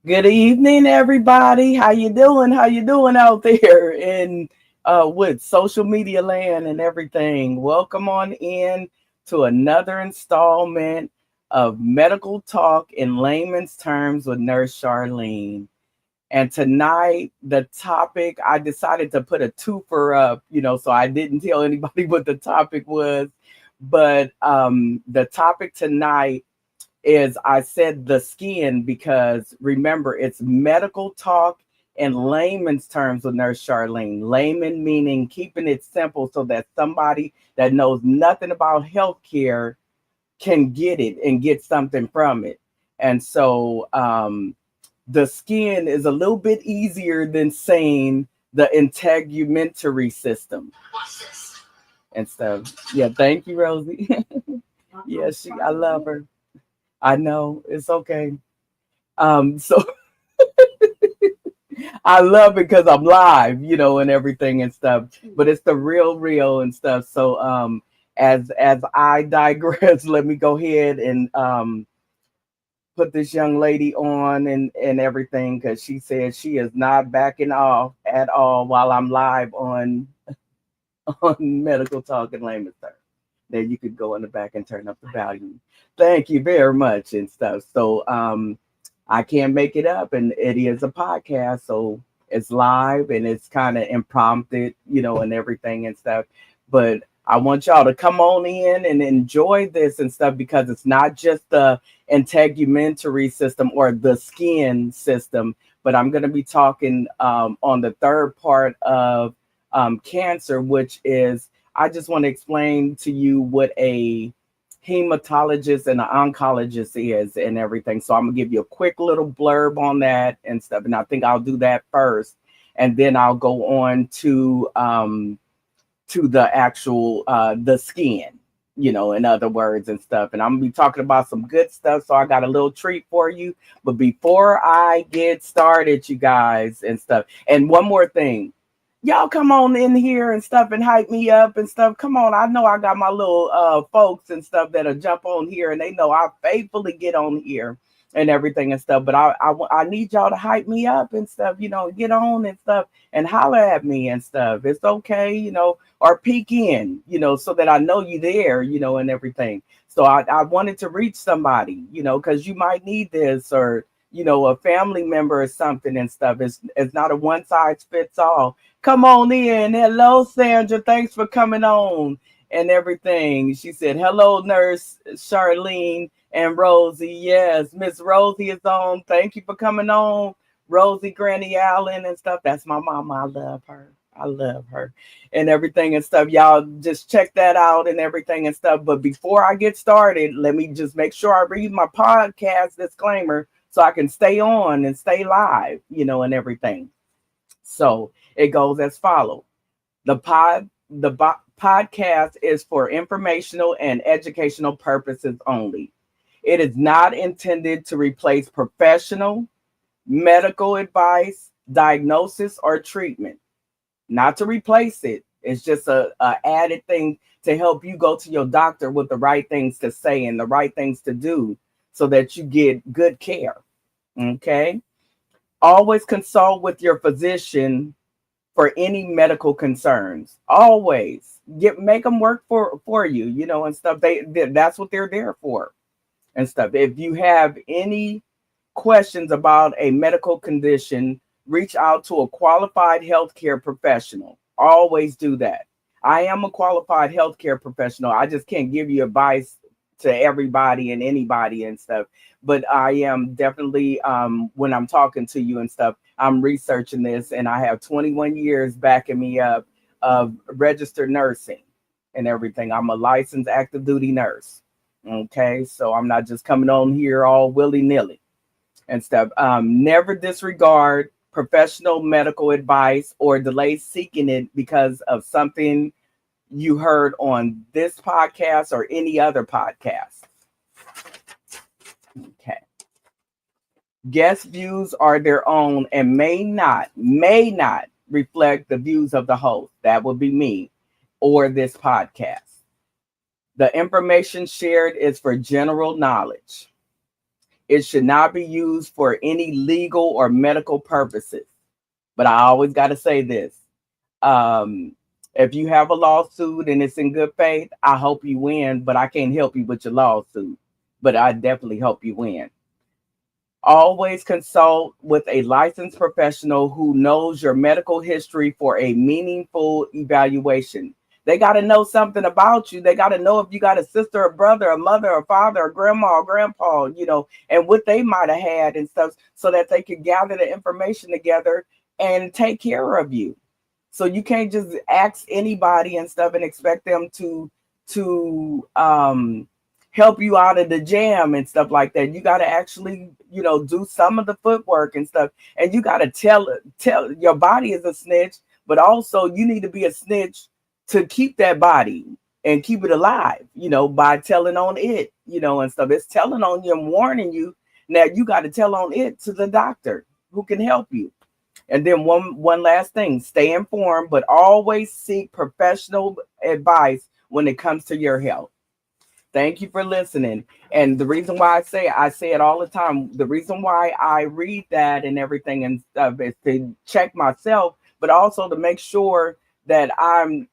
Good evening, everybody. How you doing? How you doing out there in with social media land and everything? Welcome on in to another installment of Medical Talk in Layman's Terms with Nurse Charlene. And tonight, the topic I decided to put a twofer up, so I didn't tell anybody what the topic was. But the topic tonight is I said the skin because remember it's medical talk in layman's terms with Nurse Charlene. Layman meaning keeping it simple so that somebody that knows nothing about healthcare can get it and get something from it. And so the skin is a little bit easier than saying the integumentary system and stuff. Yeah, thank you, Rosie. Yes, I love her. I know it's okay. So I love it because I'm live, and everything and stuff. But it's the real and stuff. So as I digress, let me go ahead and put this young lady on and everything because she said she is not backing off at all while I'm live on on Medical Talk and Layman's Terms. Then you could go in the back and turn up the volume. Thank you very much and stuff. So I can't make it up, and it is a podcast, so it's live and it's kind of impromptu, and everything and stuff. But I want y'all to come on in and enjoy this and stuff because it's not just the integumentary system or the skin system, but I'm going to be talking on the third part of cancer, which is I just want to explain to you what a hematologist and an oncologist is and everything. So I'm gonna give you a quick little blurb on that and stuff. And I think I'll do that first, and then I'll go on to the actual the skin, in other words and stuff. And I'm gonna be talking about some good stuff. So I got a little treat for you. But before I get started, you guys and stuff, and one more thing, y'all come on in here and stuff and hype me up and stuff. Come on. I know I got my little folks and stuff that'll jump on here and they know I faithfully get on here and everything and stuff. But I need y'all to hype me up and stuff, get on and stuff and holler at me and stuff. It's okay, or peek in, so that I know you there, and everything. So I wanted to reach somebody, because you might need this or, a family member or something and stuff. It's not a one size fits all. Come on in. Hello, Sandra. Thanks for coming on and everything. She said, hello, Nurse Charlene and Rosie. Yes, Miss Rosie is on. Thank you for coming on. Rosie Granny Allen and stuff. That's my mama. I love her. I love her and everything and stuff. Y'all just check that out and everything and stuff. But before I get started, let me just make sure I read my podcast disclaimer so I can stay on and stay live, and everything. So it goes as follows. Podcast is for informational and educational purposes only. It is not intended to replace professional medical advice, diagnosis, or treatment. Not to replace it. It's just a added thing to help you go to your doctor with the right things to say and the right things to do so that you get good care. Okay. Always consult with your physician for any medical concerns. Always make them work for you, and stuff. That's what they're there for and stuff. If you have any questions about a medical condition, reach out to a qualified healthcare professional. Always do that. I am a qualified healthcare professional. I just can't give you advice to everybody and anybody and stuff. But I am definitely, when I'm talking to you and stuff, I'm researching this and I have 21 years backing me up of registered nursing and everything. I'm a licensed active duty nurse. Okay. So I'm not just coming on here all willy nilly and stuff. Never disregard professional medical advice or delay seeking it because of something you heard on this podcast or any other podcast. Okay. Guest views are their own and may not reflect the views of the host. That would be me or this podcast. The information shared is for general knowledge. It should not be used for any legal or medical purposes. But I always got to say this. Um, if you have a lawsuit and it's in good faith, I hope you win, but I can't help you with your lawsuit. But I definitely hope you win. Always consult with a licensed professional who knows your medical history for a meaningful evaluation. They got to know something about you. They got to know if you got a sister, a brother, a mother, a father, a grandma, or grandpa, and what they might have had and stuff, so that they could gather the information together and take care of you. So you can't just ask anybody and stuff and expect them to help you out of the jam and stuff like that. You got to actually, do some of the footwork and stuff. And you got to tell your body is a snitch, but also you need to be a snitch to keep that body and keep it alive, by telling on it, and stuff. It's telling on you and warning you. Now you got to tell on it to the doctor who can help you. And then one last thing, stay informed, but always seek professional advice when it comes to your health. Thank you for listening. And the reason why I say it all the time, the reason why I read that and everything and stuff is to check myself, but also to make sure that I'm,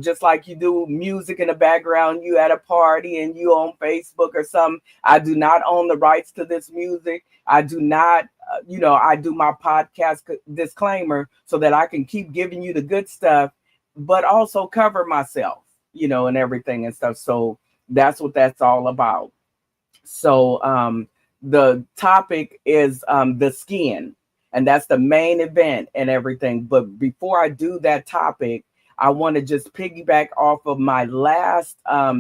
just like you do music in the background, you at a party and you on Facebook or something. I do not own the rights to this music. I do not, I do my podcast disclaimer so that I can keep giving you the good stuff, but also cover myself, and everything and stuff. So that's what that's all about. So the topic is the skin, and that's the main event and everything. But before I do that topic, I want to just piggyback off of my last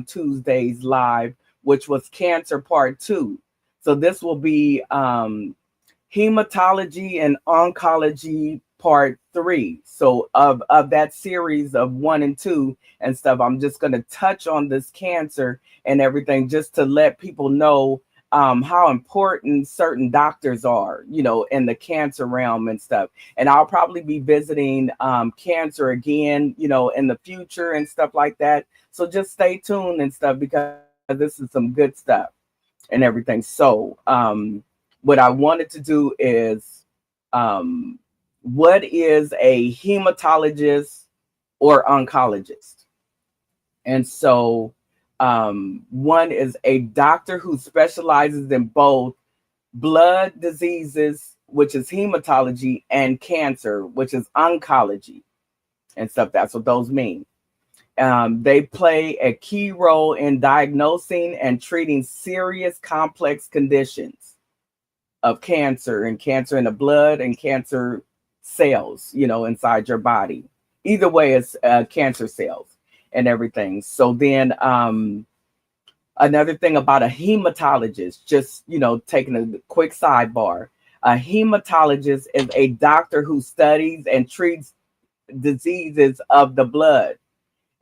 Tuesday's live, which was cancer part 2. So this will be hematology and oncology part 3. So of that series of 1 and 2 and stuff, I'm just going to touch on this cancer and everything, just to let people know how important certain doctors are, in the cancer realm and stuff. And I'll probably be visiting cancer again, in the future and stuff like that. So just stay tuned and stuff, because this is some good stuff and everything. So what I wanted to do is, what is a hematologist or oncologist? And so one is a doctor who specializes in both blood diseases, which is hematology, and cancer, which is oncology and stuff. That's what those mean. They play a key role in diagnosing and treating serious complex conditions of cancer, and cancer in the blood and cancer cells, inside your body. Either way, it's cancer cells and everything. So then another thing about a hematologist, just, taking a quick sidebar, a hematologist is a doctor who studies and treats diseases of the blood.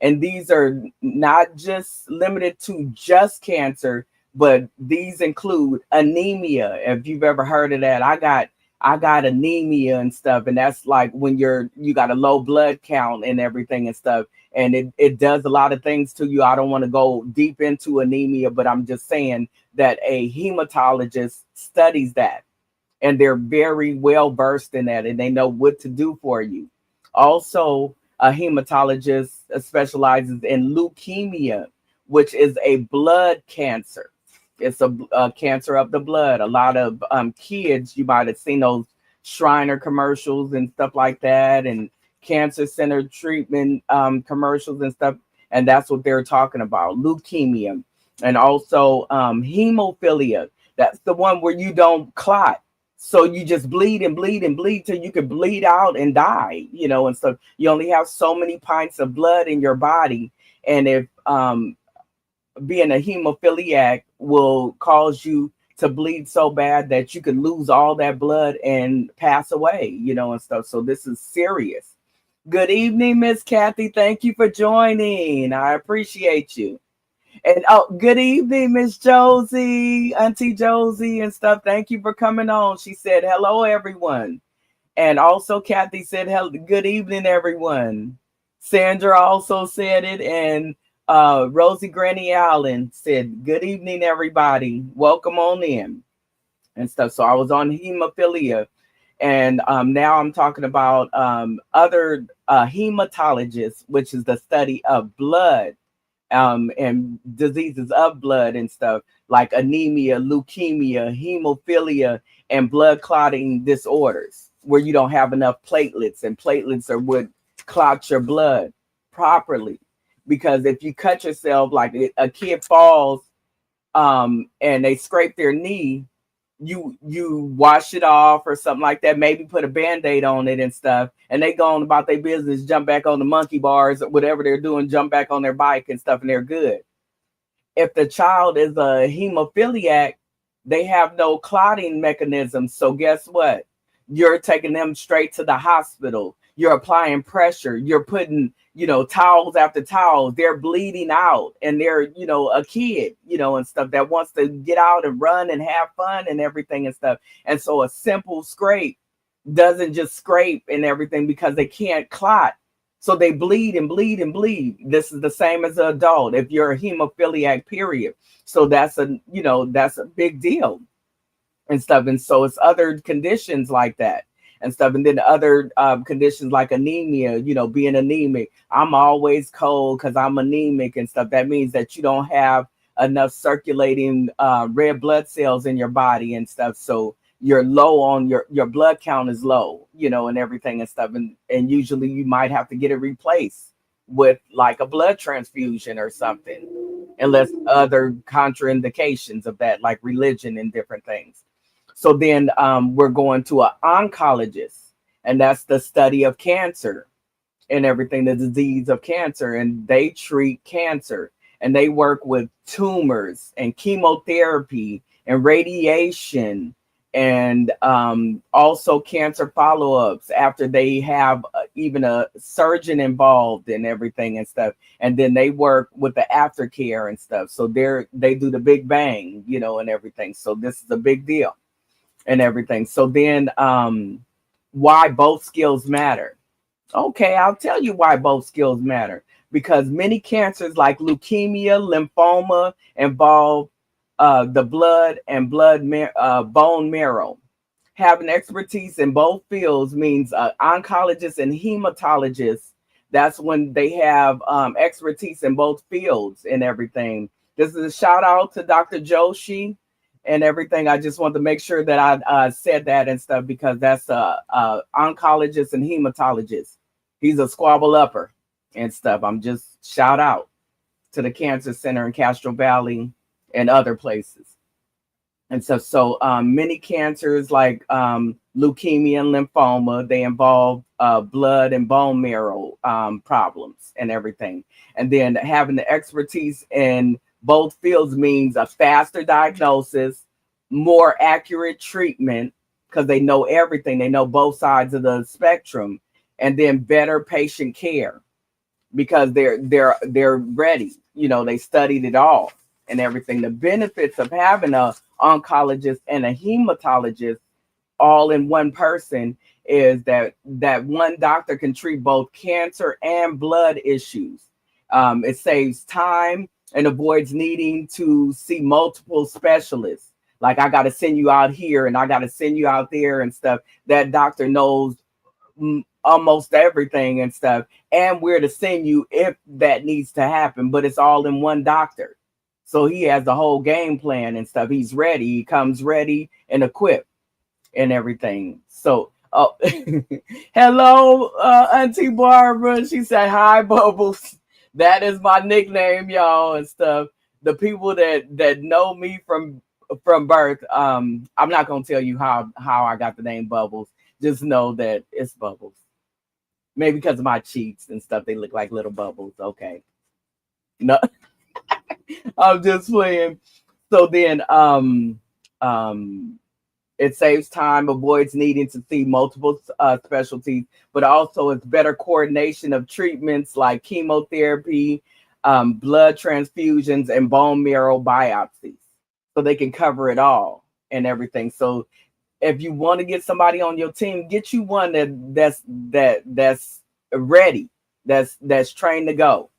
And these are not just limited to just cancer, but these include anemia. If you've ever heard of that, I got anemia and stuff, and that's like when you got a low blood count and everything and stuff, and it does a lot of things to you. I don't want to go deep into anemia, but I'm just saying that a hematologist studies that, and they're very well versed in that, and they know what to do for you. Also, a hematologist specializes in leukemia, which is a blood cancer. It's a cancer of the blood. A lot of kids, you might have seen those Shriner commercials and stuff like that, and cancer center treatment commercials and stuff. And that's what they're talking about, leukemia. And also hemophilia. That's the one where you don't clot. So you just bleed and bleed and bleed till you could bleed out and die, and stuff. You only have so many pints of blood in your body. And if being a hemophiliac will cause you to bleed so bad that you could lose all that blood and pass away, and stuff. So this is serious. Good evening, Miss Kathy. Thank you for joining. I appreciate you. And good evening, Miss Josie, Auntie Josie and stuff. Thank you for coming on. She said, hello, everyone. And also Kathy said, good evening, everyone. Sandra also said it. And Rosie Granny Allen said, good evening, everybody. Welcome on in. and stuff. So I was on hemophilia, and now I'm talking about other hematologists, which is the study of blood, and diseases of blood and stuff like anemia, leukemia, hemophilia, and blood clotting disorders, where you don't have enough platelets, and platelets are what clots your blood properly. Because if you cut yourself, like a kid falls, and they scrape their knee, you wash it off or something like that, maybe put a band-aid on it and stuff, and they go on about their business, jump back on the monkey bars or whatever they're doing, jump back on their bike and stuff, and they're good. If the child is a hemophiliac, they have no clotting mechanism. So guess what? You're taking them straight to the hospital. You're applying pressure. You're putting, towels after towels. They're bleeding out, and they're, a kid, and stuff that wants to get out and run and have fun and everything and stuff. And so a simple scrape doesn't just scrape and everything, because they can't clot. So they bleed and bleed and bleed. This is the same as an adult if you're a hemophiliac, period. So that's a big deal and stuff. And so it's other conditions like that and stuff. And then other conditions like anemia, being anemic. I'm always cold because I'm anemic and stuff. That means that you don't have enough circulating red blood cells in your body and stuff. So you're low on your blood count is low, and everything and stuff. And usually you might have to get it replaced with like a blood transfusion or something, unless other contraindications of that, like religion and different things. So then we're going to an oncologist, and that's the study of cancer and everything, the disease of cancer, and they treat cancer, and they work with tumors and chemotherapy and radiation, and also cancer follow-ups after they have even a surgeon involved and everything and stuff. And then they work with the aftercare and stuff. So they do the big bang, and everything. So this is a big deal and everything. So then why both skills matter. Okay, I'll tell you why both skills matter. Because many cancers like leukemia, lymphoma involve the blood and bone marrow. Having expertise in both fields means oncologists and hematologists, that's when they have expertise in both fields and everything. This is a shout out to Dr. Joshi and everything. I just want to make sure that I said that and stuff, because that's a oncologist and hematologist. He's a squabble upper and stuff. I'm just shout out to the Cancer Center in Castro Valley and other places. And so many cancers like leukemia and lymphoma, they involve blood and bone marrow problems and everything. And then having the expertise in both fields means a faster diagnosis, more accurate treatment, because they know everything. They know both sides of the spectrum, and then better patient care, because they're ready. They studied it all and everything. The benefits of having a oncologist and a hematologist all in one person is that one doctor can treat both cancer and blood issues. It saves time and avoids needing to see multiple specialists. Like, I got to send you out here and I got to send you out there and stuff. That doctor knows almost everything and stuff, and where to send you if that needs to happen. But it's all in one doctor. So he has the whole game plan and stuff. He's ready. He comes ready and equipped and everything. So, hello, Auntie Barbara. She said, hi, Bubbles. That is my nickname, y'all, and stuff. The people that know me from birth, I'm not going to tell you how I got the name Bubbles. Just know that it's Bubbles. Maybe because of my cheeks and stuff, they look like little bubbles. Okay. No. I'm just playing. So then it saves time, avoids needing to see multiple specialties, but also it's better coordination of treatments like chemotherapy, blood transfusions, and bone marrow biopsies. So they can cover it all and everything. So if you want to get somebody on your team, get you one that's ready, that's trained to go.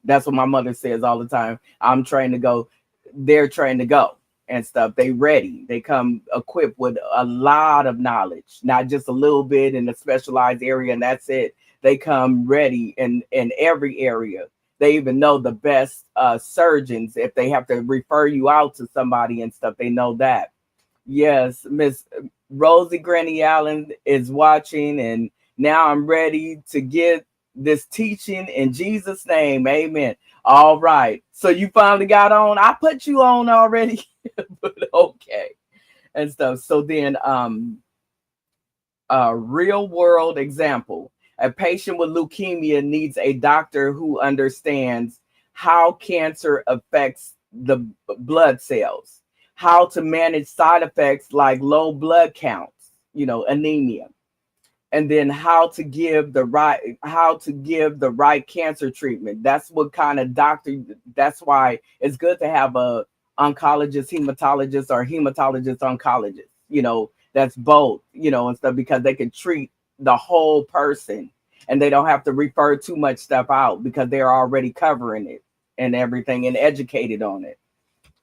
That's what my mother says all the time. I'm trained to go. They're trained to go and stuff. They ready. They come equipped with a lot of knowledge, not just a little bit in a specialized area, and that's it. They come ready in every area. They even know the best surgeons if they have to refer you out to somebody and stuff. They know that. Yes, Miss Rosie Granny Allen is watching, and now I'm ready to get this teaching in Jesus' name. Amen. All right. So you finally got on. I put you on already, but okay. And stuff. So then a real world example. A patient with leukemia needs a doctor who understands how cancer affects the blood cells, how to manage side effects like low blood counts, anemia, and then how to give the right cancer treatment. That's what kind of doctor. That's why it's good to have a oncologist, hematologist, or hematologist oncologist. That's both, and stuff, because they can treat the whole person and they don't have to refer too much stuff out because they're already covering it and everything and educated on it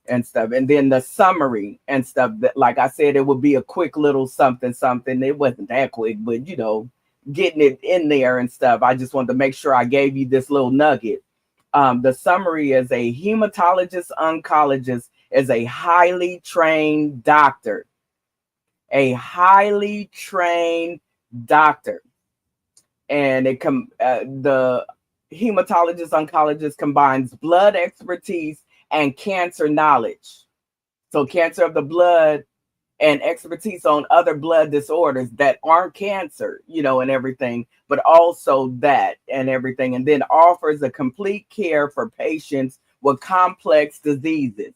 and stuff. And then the summary and stuff, that, like I said, it would be a quick little something. It wasn't that quick, but getting it in there and stuff. I just wanted to make sure I gave you this little nugget. The summary is a hematologist oncologist is a highly trained doctor. A highly trained doctor. And the hematologist oncologist combines blood expertise and cancer knowledge. So cancer of the blood and expertise on other blood disorders that aren't cancer, and everything, but also that and everything. And then offers a complete care for patients with complex diseases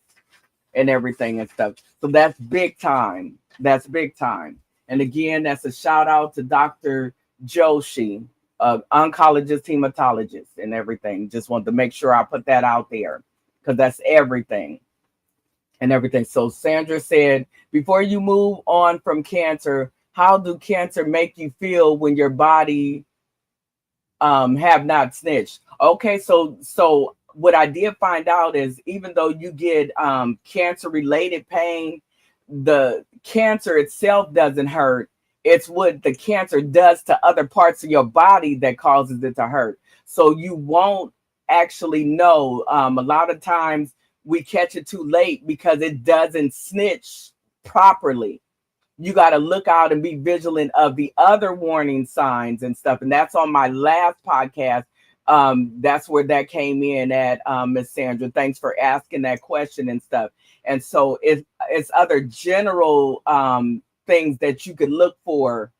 and everything and stuff. So that's big time. That's big time. And again, that's a shout out to Dr. Joshi, oncologist, hematologist, and everything. Just want to make sure I put that out there because that's everything and everything. So Sandra said, before you move on from cancer, how do cancer make you feel when your body have not snitched? Okay, so what I did find out is even though you get cancer related pain, the cancer itself doesn't hurt. It's what the cancer does to other parts of your body that causes it to hurt. So you won't actually know. A lot of times we catch it too late because it doesn't snitch properly. You got to look out and be vigilant of the other warning signs and stuff. And that's on my last podcast. That's where that came in at, Miss Sandra. Thanks for asking that question and stuff. And so it's other general things that you could look for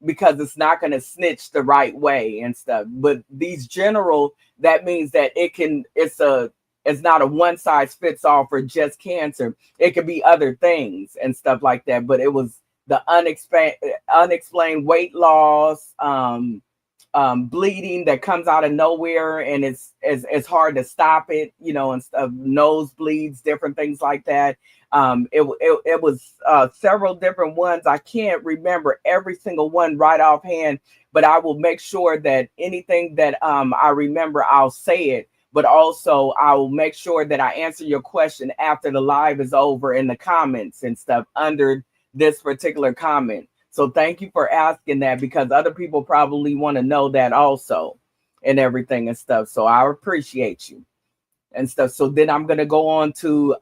because it's not going to snitch the right way and stuff. But these general, that means that it's not a one size fits all for just cancer. It could be other things and stuff like that. But it was the unexplained weight loss, bleeding that comes out of nowhere, and it's hard to stop it, and stuff, nosebleeds, different things like that. It was several different ones. I can't remember every single one right offhand, but I will make sure that anything that I remember, I'll say it. But also I will make sure that I answer your question after the live is over in the comments and stuff under this particular comment. So thank you for asking that because other people probably want to know that also and everything and stuff. So I appreciate you and stuff. So then I'm going to go on to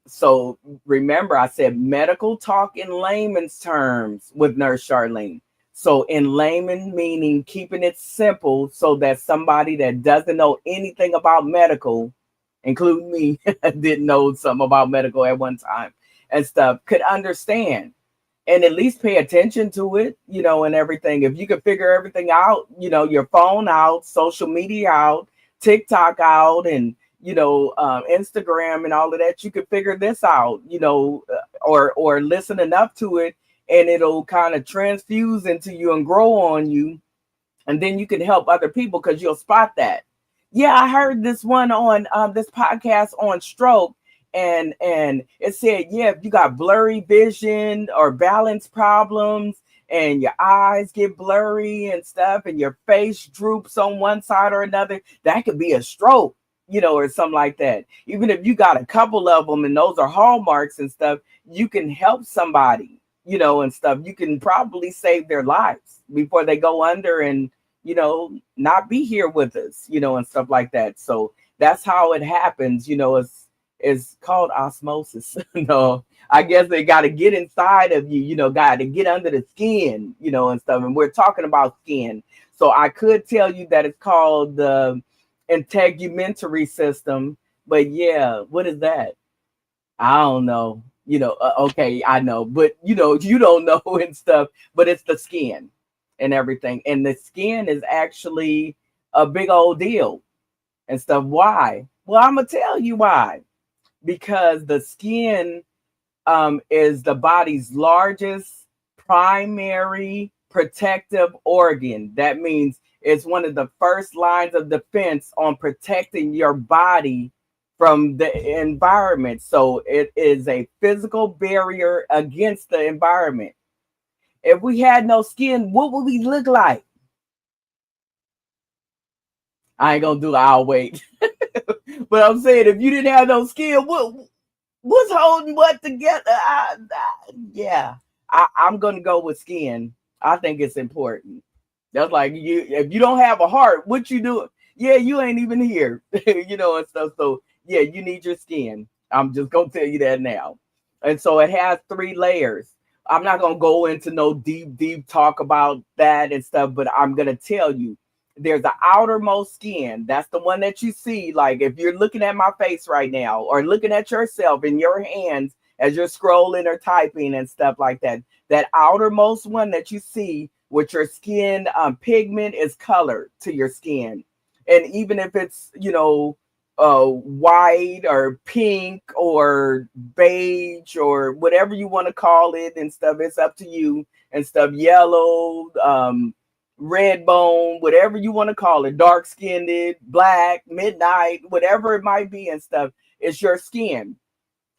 so remember I said medical talk in layman's terms with Nurse Charlene. So in layman meaning keeping it simple so that somebody that doesn't know anything about medical, including me, didn't know something about medical at one time and stuff, could understand. And at least pay attention to it, and everything. If you could figure everything out, your phone out, social media out, TikTok out, and, Instagram and all of that, you could figure this out, or listen enough to it and it'll kind of transfuse into you and grow on you. And then you can help other people because you'll spot that. Yeah, I heard this one on this podcast on stroke. And it said, yeah, if you got blurry vision or balance problems and your eyes get blurry and stuff and your face droops on one side or another, that could be a stroke, or something like that. Even if you got a couple of them and those are hallmarks and stuff, you can help somebody, and stuff. You can probably save their lives before they go under and, not be here with us, and stuff like that. So that's how it happens. It's called osmosis. No, I guess they got to get inside of you, got to get under the skin, and stuff. And we're talking about skin. So I could tell you that it's called the integumentary system. But yeah, what is that? I don't know. Okay, I know, but you don't know and stuff. But it's the skin and everything. And the skin is actually a big old deal and stuff. Why? Well, I'm gonna tell you why. Because the skin is the body's largest primary protective organ. That means it's one of the first lines of defense on protecting your body from the environment. So it is a physical barrier against the environment. If we had no skin, what would we look like? I ain't gonna do it. I'll wait. But I'm saying, if you didn't have no skin, what's holding what together? Yeah, I'm gonna go with skin. I think it's important. That's like you. If you don't have a heart, what you do? Yeah, you ain't even here, and stuff. So yeah, you need your skin. I'm just gonna tell you that now. And so it has 3 layers. I'm not gonna go into no deep talk about that and stuff, but I'm gonna tell you there's the outermost skin. That's the one that you see. Like if you're looking at my face right now or looking at yourself in your hands as you're scrolling or typing and stuff like that, that outermost one that you see with your skin pigment is colored to your skin. And even if it's, white or pink or beige or whatever you want to call it and stuff, it's up to you and stuff. Yellow, red bone, whatever you want to call it, dark skinned, black, midnight, whatever it might be and stuff, it's your skin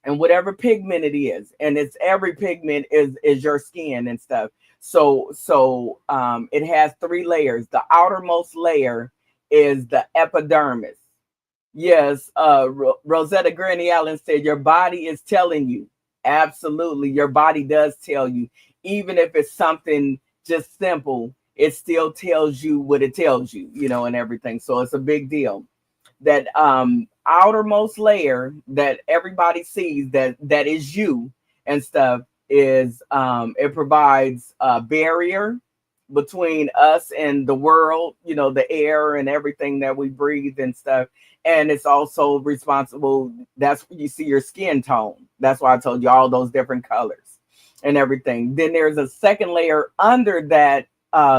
and whatever pigment it is. And it's every pigment is your skin and stuff. So it has 3 layers. The outermost layer is the epidermis. Yes, Rosetta Granny Allen said your body is telling you. Absolutely, your body does tell you. Even if it's something just simple, it still tells you what it tells you, and everything. So it's a big deal. That outermost layer that everybody sees that is you and stuff is it provides a barrier between us and the world, the air and everything that we breathe and stuff. And it's also responsible. That's where you see your skin tone. That's why I told you all those different colors and everything. Then there's a second layer under that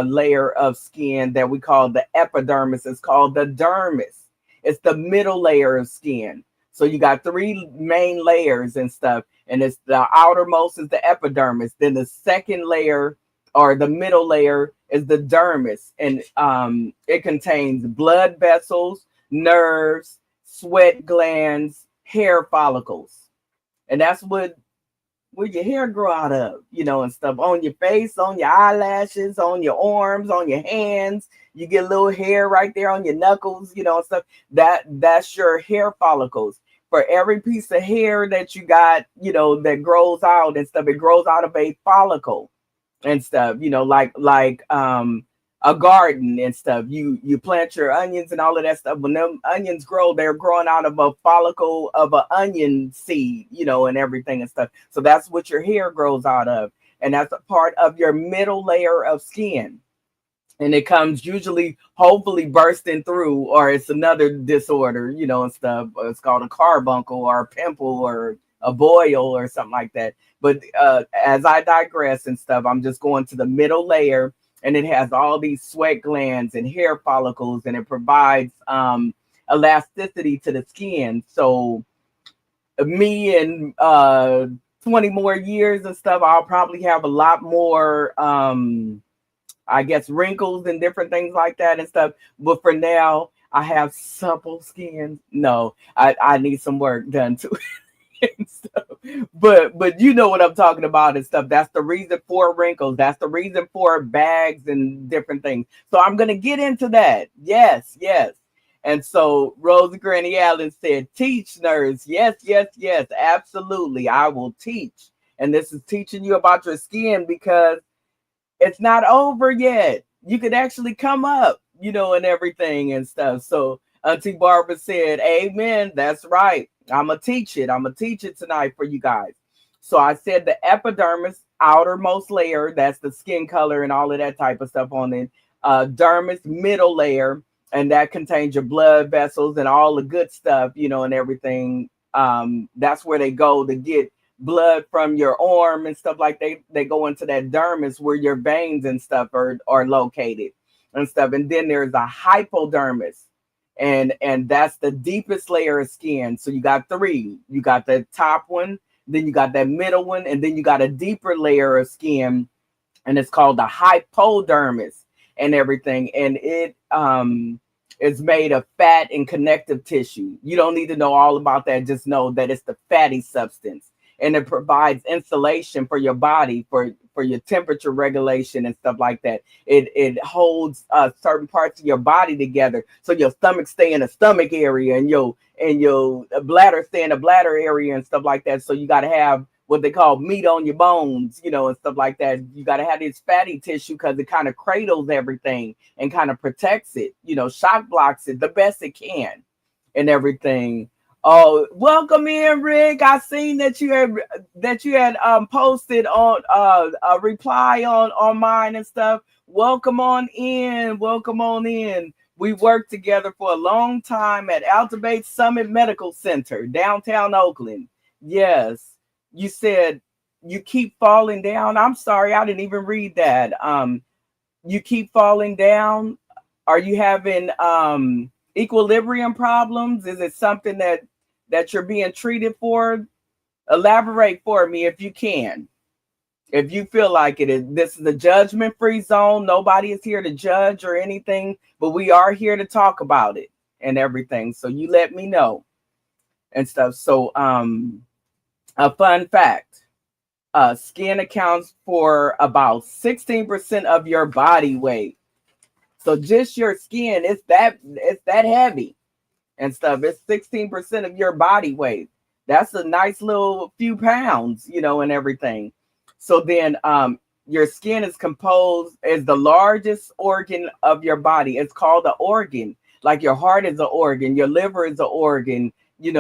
layer of skin that we call the epidermis. It's called the dermis. It's the middle layer of skin. So you got 3 main layers and stuff. And it's the outermost is the epidermis. Then the second layer or the middle layer is the dermis. And it contains blood vessels, nerves, sweat glands, hair follicles. And that's where your hair grow out of, and stuff on your face, on your eyelashes, on your arms, on your hands. You get a little hair right there on your knuckles, and stuff. That's your hair follicles. For every piece of hair that you got, that grows out and stuff, it grows out of a follicle and stuff, like a garden and stuff. You plant your onions and all of that stuff. When them onions grow, they're growing out of a follicle of an onion seed, and everything and stuff. So that's what your hair grows out of. And that's a part of your middle layer of skin. And it comes usually, hopefully bursting through, or it's another disorder, and stuff. It's called a carbuncle or a pimple or a boil or something like that. But as I digress and stuff, I'm just going to the middle layer. And it has all these sweat glands and hair follicles, and it provides elasticity to the skin. So me and 20 more years and stuff, I'll probably have a lot more, I guess, wrinkles and different things like that and stuff. But for now, I have supple skin. No, I need some work done to it. And stuff. But you know what I'm talking about and stuff. That's the reason for wrinkles. That's the reason for bags and different things. So I'm gonna get into that. Yes. And so Rose Granny Allen said, teach, nurse. Yes, yes, yes, absolutely. I will teach. And this is teaching you about your skin because it's not over yet. You could actually come up, and everything and stuff. So Auntie Barbara said, amen. That's right. I'm going to teach it. I'm going to teach it tonight for you guys. So I said the epidermis, outermost layer, that's the skin color and all of that type of stuff on it. Dermis, middle layer, and that contains your blood vessels and all the good stuff, and everything. That's where they go to get blood from your arm and stuff like they go into that dermis where your veins and stuff are located and stuff. And then there's a hypodermis, and that's the deepest layer of skin. So you got three. You got the top one, then you got that middle one, and then you got a deeper layer of skin, and it's called the hypodermis and everything. And it is made of fat and connective tissue. You don't need to know all about that. Just know that it's the fatty substance. And it provides insulation for your body, for your temperature regulation and stuff like that. It holds certain parts of your body together, so your stomach stay in the stomach area, and your bladder stay in the bladder area and stuff like that. So you got to have what they call meat on your bones, and stuff like that. You got to have this fatty tissue because it kind of cradles everything and kind of protects it, shock blocks it the best it can and everything. Oh, welcome in, Rick. I seen that you had posted on a reply on mine and stuff. Welcome on in. Welcome on in. We worked together for a long time at Altabate Summit Medical Center, downtown Oakland. Yes. You said you keep falling down. I'm sorry, I didn't even read that. You keep falling down. Are you having equilibrium problems? Is it something that you're being treated for? Elaborate for me if you can. If you feel like it is, this is a judgment-free zone. Nobody is here to judge or anything, but we are here to talk about it and everything. So you let me know and stuff. So a fun fact, skin accounts for about 16% of your body weight. So just your skin, it's that heavy and stuff. It's 16% of your body weight. That's a nice little few pounds, and everything. So then your skin is the largest organ of your body. It's called an organ. Like your heart is an organ, your liver is an organ, you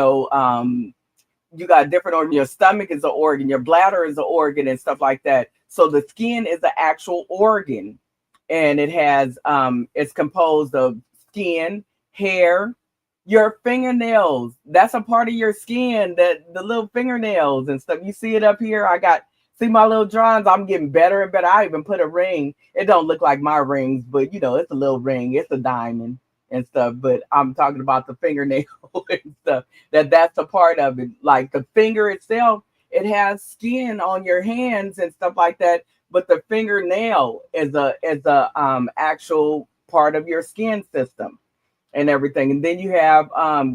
got different organs. Your stomach is an organ, your bladder is an organ and stuff like that. So the skin is an actual organ, and it has it's composed of skin, hair, your fingernails. That's a part of your skin, that the little fingernails and stuff. You see it up here. See my little drawings. I'm getting better and better. I even put a ring. It don't look like my rings, but it's a little ring. It's a diamond and stuff. But I'm talking about the fingernail and stuff. That's a part of it. Like the finger itself, it has skin on your hands and stuff like that. But the fingernail is a actual part of your skin system and everything. And then you have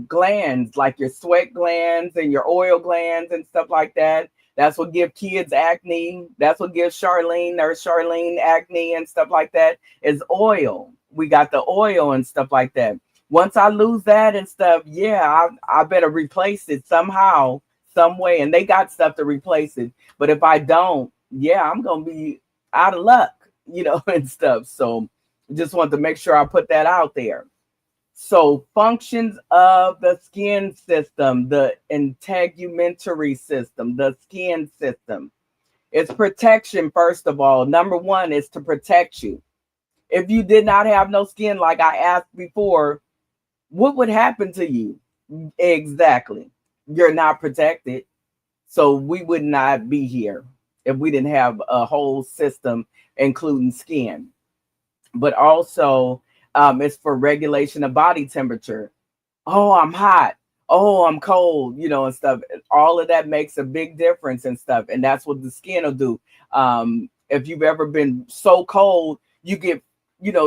glands, like your sweat glands and your oil glands and stuff like that. That's what gives kids acne. That's what gives Nurse Charlene acne and stuff like that, is oil. We got the oil and stuff like that. Once I lose that and stuff, I better replace it somehow, some way. And they got stuff to replace it. But if I don't, I'm going to be out of luck, and stuff. So just want to make sure I put that out there. So functions of the skin system, the integumentary system, the skin system. It's protection, first of all. Number one is to protect you. If you did not have no skin, like I asked before, what would happen to you? Exactly. You're not protected. So we would not be here if we didn't have a whole system, including skin. But also, it's for regulation of body temperature. Oh, I'm hot. Oh, I'm cold, and stuff. All of that makes a big difference and stuff. And that's what the skin will do. If you've ever been so cold, you get,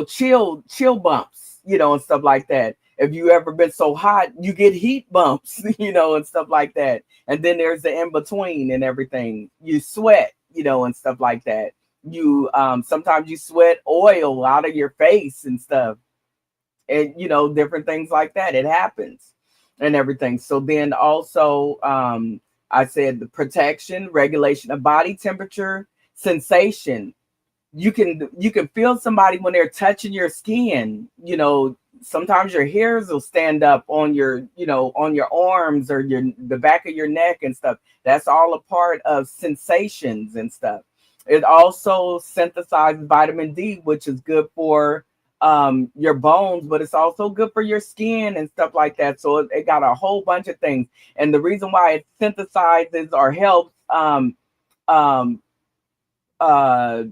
chill bumps, and stuff like that. If you ever been so hot, you get heat bumps, and stuff like that. And then there's the in between and everything. You sweat, and stuff like that. You sometimes you sweat oil out of your face and stuff. and different things like that. It happens and everything. So then also, I said the protection, regulation of body temperature, sensation. You can feel somebody when they're touching your skin. Sometimes your hairs will stand up on your arms or the back of your neck and stuff. That's all a part of sensations and stuff. It also synthesizes vitamin D, which is good for your bones, but it's also good for your skin and stuff like that. So it got a whole bunch of things. And the reason why it synthesizes or helps um, uh,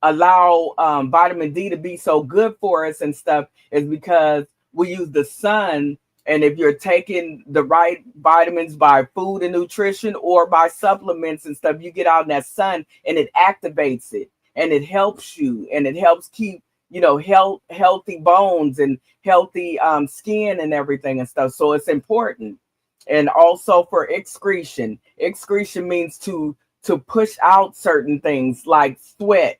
allow vitamin D to be so good for us and stuff is because we use the sun. And if you're taking the right vitamins by food and nutrition or by supplements and stuff, you get out in that sun and it activates it and it helps you and it helps keep healthy bones and healthy skin and everything and stuff. So it's important. And also for excretion. Excretion means to push out certain things like sweat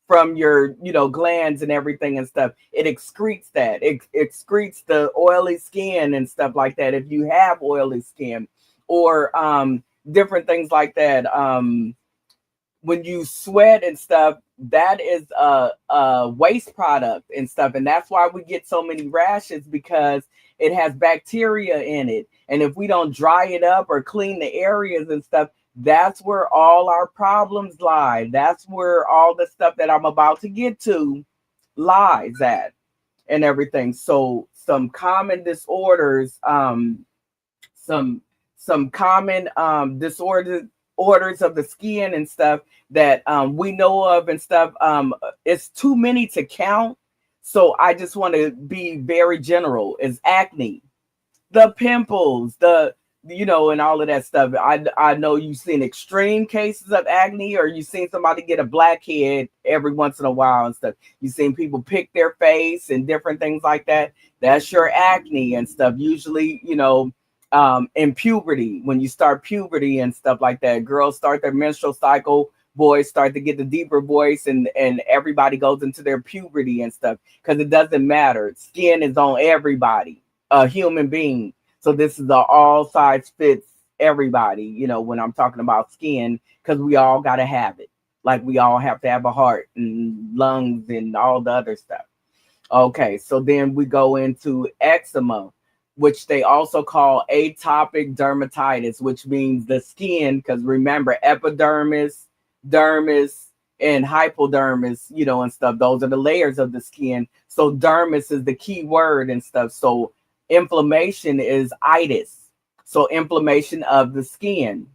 from your glands and everything and stuff. It excretes that. It excretes the oily skin and stuff like that if you have oily skin, or different things like that. When you sweat and stuff, that is a waste product and stuff, and that's why we get so many rashes, because it has bacteria in it. And if we don't dry it up or clean the areas and stuff, that's where all our problems lie. That's where all the stuff that I'm about to get to lies at and everything. So some common disorders, some common orders of the skin and stuff that we know of and stuff. It's too many to count. So I just want to be very general. Is acne, the pimples, and all of that stuff. I know you've seen extreme cases of acne, or you've seen somebody get a blackhead every once in a while and stuff. You've seen people pick their face and different things like that. That's your acne and stuff. Usually, in puberty, when you start puberty and stuff like that, girls start their menstrual cycle, boys start to get the deeper voice, and everybody goes into their puberty and stuff, because it doesn't matter. Skin is on everybody, a human being. So this is the all size fits everybody, when I'm talking about skin, because we all got to have it. Like we all have to have a heart and lungs and all the other stuff. Okay, so then we go into eczema, which they also call atopic dermatitis, which means the skin, because remember, epidermis, dermis, and hypodermis, and stuff. Those are the layers of the skin. So dermis is the key word and stuff. So inflammation is itis. So inflammation of the skin,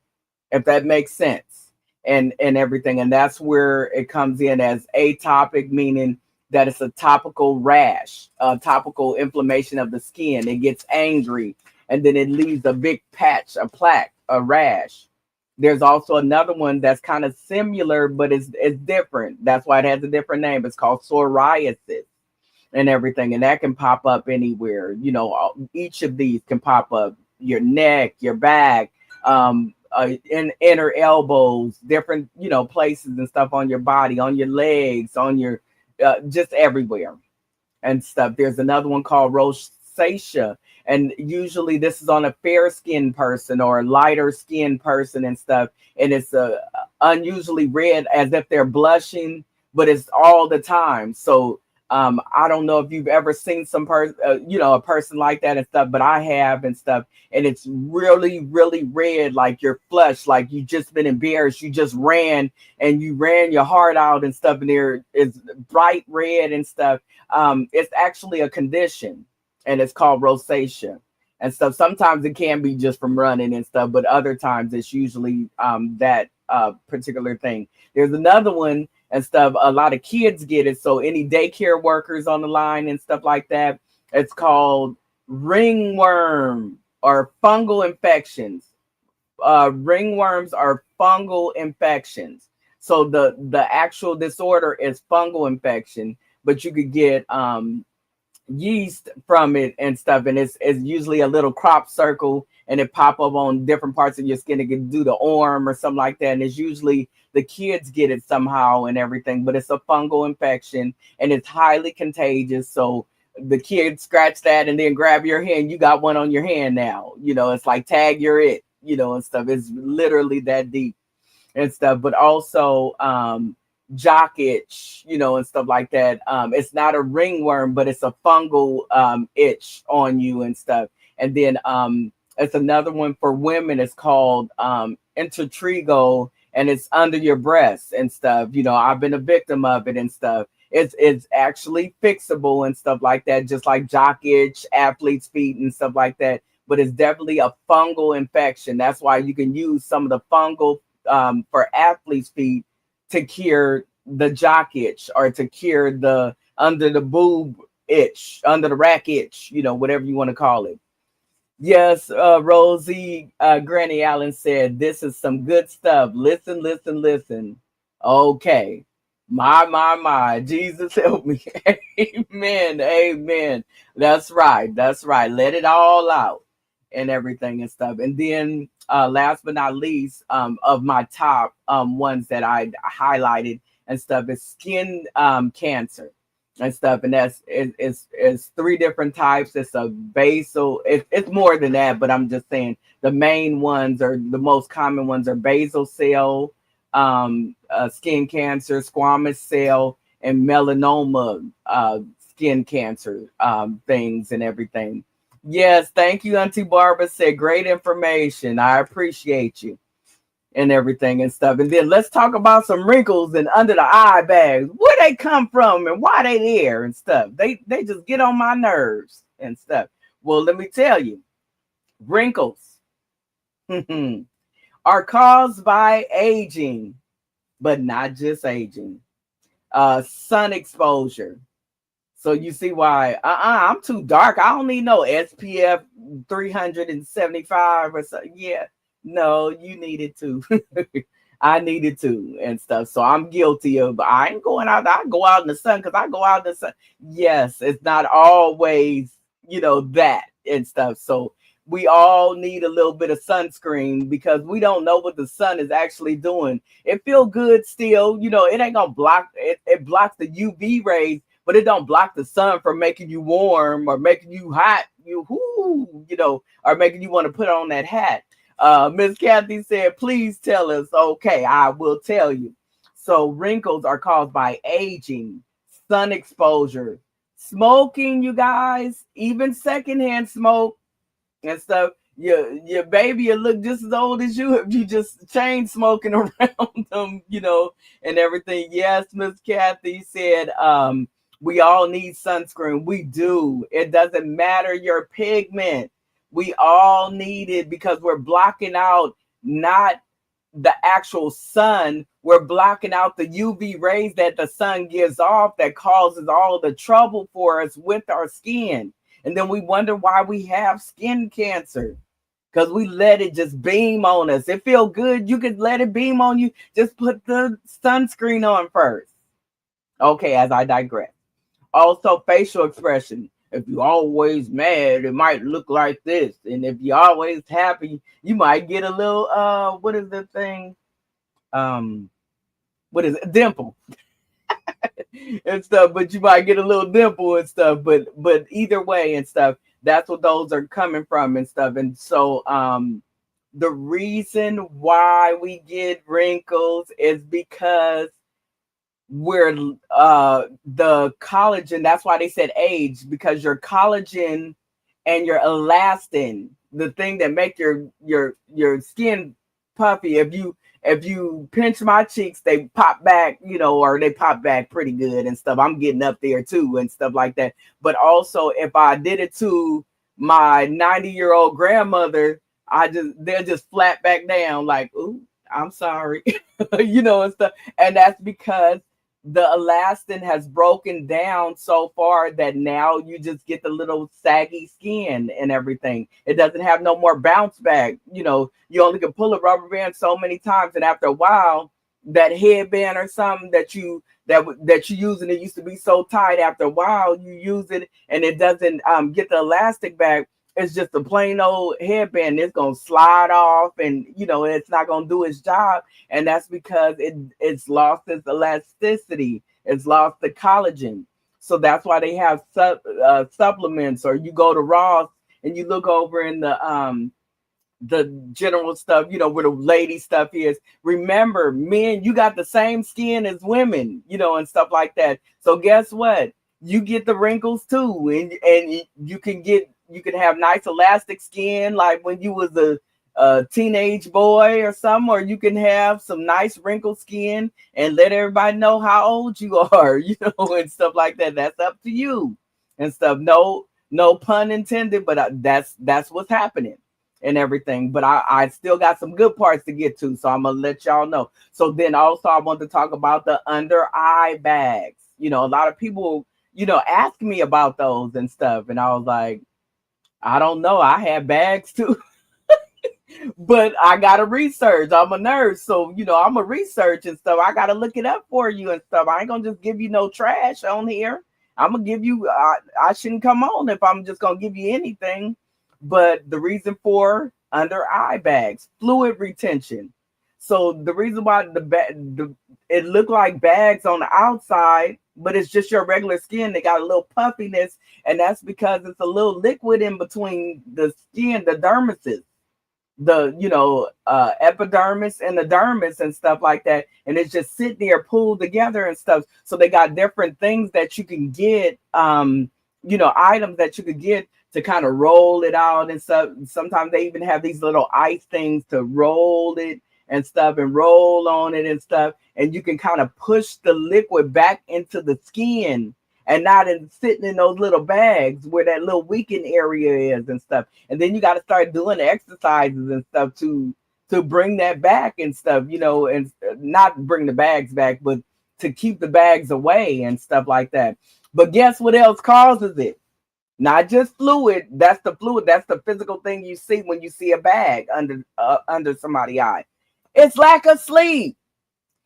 if that makes sense, and everything. And that's where it comes in as atopic, meaning that it's a topical rash, a topical inflammation of the skin. It gets angry and then it leaves a big patch, a plaque, a rash. There's also another one that's kind of similar, but it's different. That's why it has a different name. It's called psoriasis and everything. And that can pop up anywhere. Each of these can pop up your neck, your back, in inner elbows, different, places and stuff on your body, on your legs, on your, just everywhere and stuff. There's another one called rosacea. And usually this is on a fair skinned person or a lighter skinned person and stuff. And it's unusually red, as if they're blushing, but it's all the time. So I don't know if you've ever seen some person, a person like that and stuff, but I have and stuff. And it's really, really red, like you're flushed, like you just been embarrassed. You just ran and you ran your heart out and stuff. And there is bright red and stuff. It's actually a condition, and it's called rosacea and stuff. Sometimes it can be just from running and stuff, but other times it's usually that particular thing. There's another one and stuff. A lot of kids get it. So any daycare workers on the line and stuff like that, it's called ringworm or fungal infections. Ringworms are fungal infections. So the actual disorder is fungal infection, but you could get yeast from it and stuff, and it's usually a little crop circle, and it pop up on different parts of your skin. It can do the arm or something like that, and it's usually the kids get it somehow and everything, but it's a fungal infection and it's highly contagious. So the kid scratch that and then grab your hand, you got one on your hand now. It's like tag, you're it, and stuff. It's literally that deep and stuff. But also jock itch, and stuff like that. It's not a ringworm, but it's a fungal itch on you and stuff. And then it's another one for women. It's called intertrigo, and it's under your breast and stuff. I've been a victim of it and stuff. It's actually fixable and stuff like that, just like jock itch, athlete's feet and stuff like that. But it's definitely a fungal infection. That's why you can use some of the fungal for athlete's feet to cure the jock itch, or to cure the under the boob itch, under the rack itch, whatever you want to call it. Yes, Rosie, Granny Allen said, this is some good stuff. Listen, listen, listen. Okay. My. Jesus help me. Amen. Amen. That's right. That's right. Let it all out and everything and stuff. And then last but not least, of my top ones that I highlighted and stuff is skin cancer and stuff. And it's three different types. It's a basal, it's more than that, but I'm just saying the main ones, or the most common ones, are basal cell skin cancer, squamous cell, and melanoma skin cancer things and everything. Yes, thank you. Auntie Barbara said great information. I appreciate you and everything and stuff. And then let's talk about some wrinkles and under the eye bags. Where they come from and why they there and stuff. They just get on my nerves and stuff. Well, let me tell you, wrinkles are caused by aging, but not just aging. Sun exposure. So you see why I'm too dark. I don't need no SPF 375 or so. Yeah, no, you needed to. I needed to and stuff. So I'm guilty of. I ain't going out. I go out in the sun because I go out in the sun. Yes, it's not always that and stuff. So we all need a little bit of sunscreen because we don't know what the sun is actually doing. It feel good still. It ain't gonna block it. It blocks the UV rays, but it don't block the sun from making you warm or making you hot, or making you want to put on that hat. Miss Kathy said, please tell us. Okay, I will tell you. So wrinkles are caused by aging, sun exposure, smoking, you guys, even secondhand smoke and stuff. Your baby will look just as old as you if you just chain smoking around them, and everything. Yes, Miss Kathy said, we all need sunscreen. We do. It doesn't matter your pigment. We all need it because we're blocking out not the actual sun. We're blocking out the UV rays that the sun gives off that causes all the trouble for us with our skin. And then we wonder why we have skin cancer because we let it just beam on us. It feel good. You could let it beam on you. Just put the sunscreen on first. Okay, as I digress. Also, facial expression. If you're always mad, it might look like this. And if you're always happy, you might get a little, what is the thing? What is it? Dimple. And stuff, but you might get a little dimple and stuff. But either way and stuff, that's what those are coming from and stuff. And so the reason why we get wrinkles is because we're the collagen. That's why they said age, because your collagen and your elastin, the thing that make your skin puffy, if you pinch my cheeks, they pop back, or they pop back pretty good and stuff. I'm getting up there too and stuff like that. But also if I did it to my 90-year-old grandmother, they'll just flat back down like, ooh, I'm sorry, and stuff. And that's because the elastin has broken down so far that now you just get the little saggy skin and everything. It doesn't have no more bounce back. You only can pull a rubber band so many times, and after a while, that headband or something that you using, it used to be so tight. After a while, you use it and it doesn't get the elastic back. It's just a plain old headband. It's gonna slide off, and it's not gonna do its job. And that's because it's lost its elasticity. It's lost the collagen. So that's why they have supplements, or you go to Ross and you look over in the general stuff, where the lady stuff is. Remember, men, you got the same skin as women, and stuff like that. So guess what? You get the wrinkles too, and you can have nice elastic skin like when you was a teenage boy or something, or you can have some nice wrinkled skin and let everybody know how old you are, and stuff like that. That's up to you and stuff. No pun intended, but that's what's happening and everything. But I still got some good parts to get to, so I'm gonna let y'all know. So then also I want to talk about the under eye bags. A lot of people ask me about those and stuff, and I was like, I don't know, I had bags too. But I gotta research. I'm a nurse, so I'm a research and stuff. I gotta look it up for you and stuff. I ain't gonna just give you no trash on here. I'm gonna give you, I shouldn't come on if I'm just gonna give you anything. But the reason for under eye bags, fluid retention. So the reason why it looked like bags on the outside, but it's just your regular skin. They got a little puffiness, and that's because it's a little liquid in between the skin, the dermises, the epidermis and the dermis and stuff like that, and it's just sitting there pulled together and stuff. So they got different things that you can get, items that you could get to kind of roll it out and stuff. Sometimes they even have these little ice things to roll it and stuff and roll on it and stuff, and you can kind of push the liquid back into the skin and not sitting in those little bags where that little weakened area is and stuff. And then you got to start doing exercises and stuff to bring that back and stuff, and not bring the bags back, but to keep the bags away and stuff like that. But guess what else causes it? Not just fluid. That's the fluid. That's the physical thing you see when you see a bag under somebody's eye. It's lack of sleep.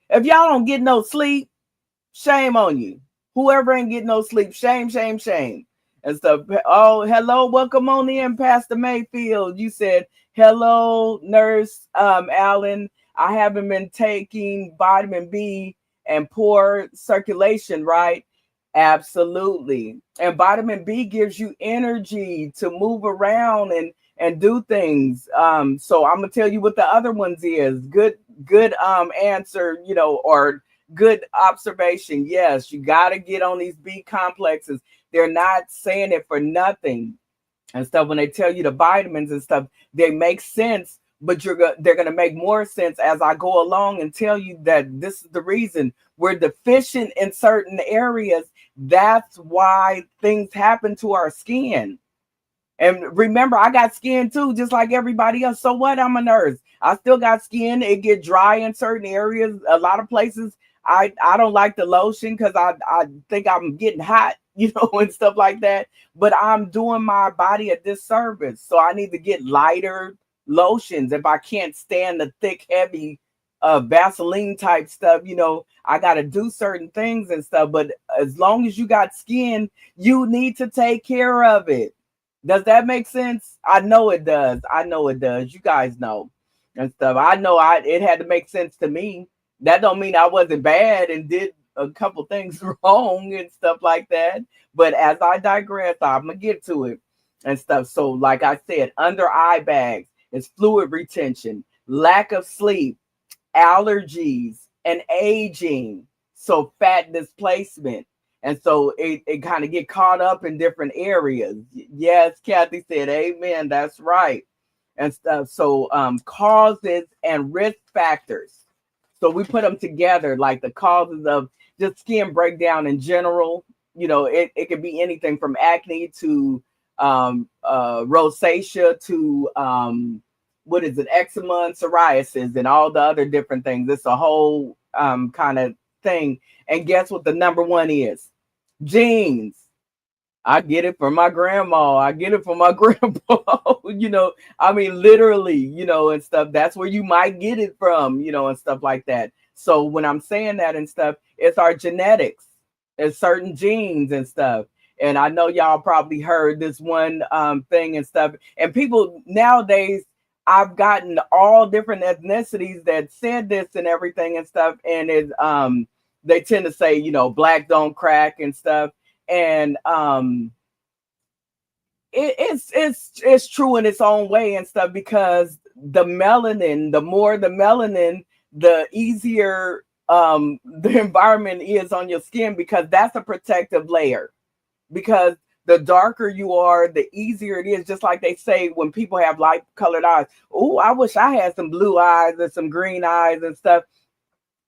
If y'all don't get no sleep, shame on you. Whoever ain't getting no sleep, shame, shame, shame. And stuff. Oh, hello, welcome on in, Pastor Mayfield. You said, hello, Nurse Allen. I haven't been taking vitamin B and poor circulation, right? Absolutely. And vitamin B gives you energy to move around and do things. So I'm gonna tell you what the other ones is. Good answer, or good observation. Yes, you got to get on these B complexes. They're not saying it for nothing and stuff. When they tell you the vitamins and stuff, they make sense, but they're going to make more sense as I go along and tell you that this is the reason we're deficient in certain areas. That's why things happen to our skin. And remember, I got skin too, just like everybody else. So what? I'm a nurse. I still got skin. It get dry in certain areas. A lot of places, I don't like the lotion because I think I'm getting hot, and stuff like that. But I'm doing my body a disservice. So I need to get lighter lotions. If I can't stand the thick, heavy Vaseline type stuff, I got to do certain things and stuff. But as long as you got skin, you need to take care of it. Does that make sense? I know it does. You guys know and stuff. I know it had to make sense to me. That don't mean I wasn't bad and did a couple things wrong and stuff like that. But as I digress, I'm going to get to it and stuff. So like I said, under eye bags is fluid retention, lack of sleep, allergies, and aging. So fat displacement. And so it kind of get caught up in different areas. Yes, Kathy said, amen. That's right. And stuff. So causes and risk factors. So we put them together, like the causes of just skin breakdown in general. It could be anything from acne to rosacea to eczema and psoriasis and all the other different things. It's a whole kind of thing. And guess what the number one is? Genes. I get it from my grandma. I get it from my grandpa. I mean, literally, and stuff. That's where you might get it from, and stuff like that. So when I'm saying that and stuff, it's our genetics. It's certain genes and stuff. And I know y'all probably heard this one thing and stuff. And people nowadays, I've gotten all different ethnicities that said this and everything and stuff. And it they tend to say, black don't crack and stuff. And it's true in its own way and stuff, because the more the melanin, the easier the environment is on your skin, because that's a protective layer. Because the darker you are, the easier it is. Just like they say when people have light colored eyes, oh, I wish I had some blue eyes and some green eyes and stuff.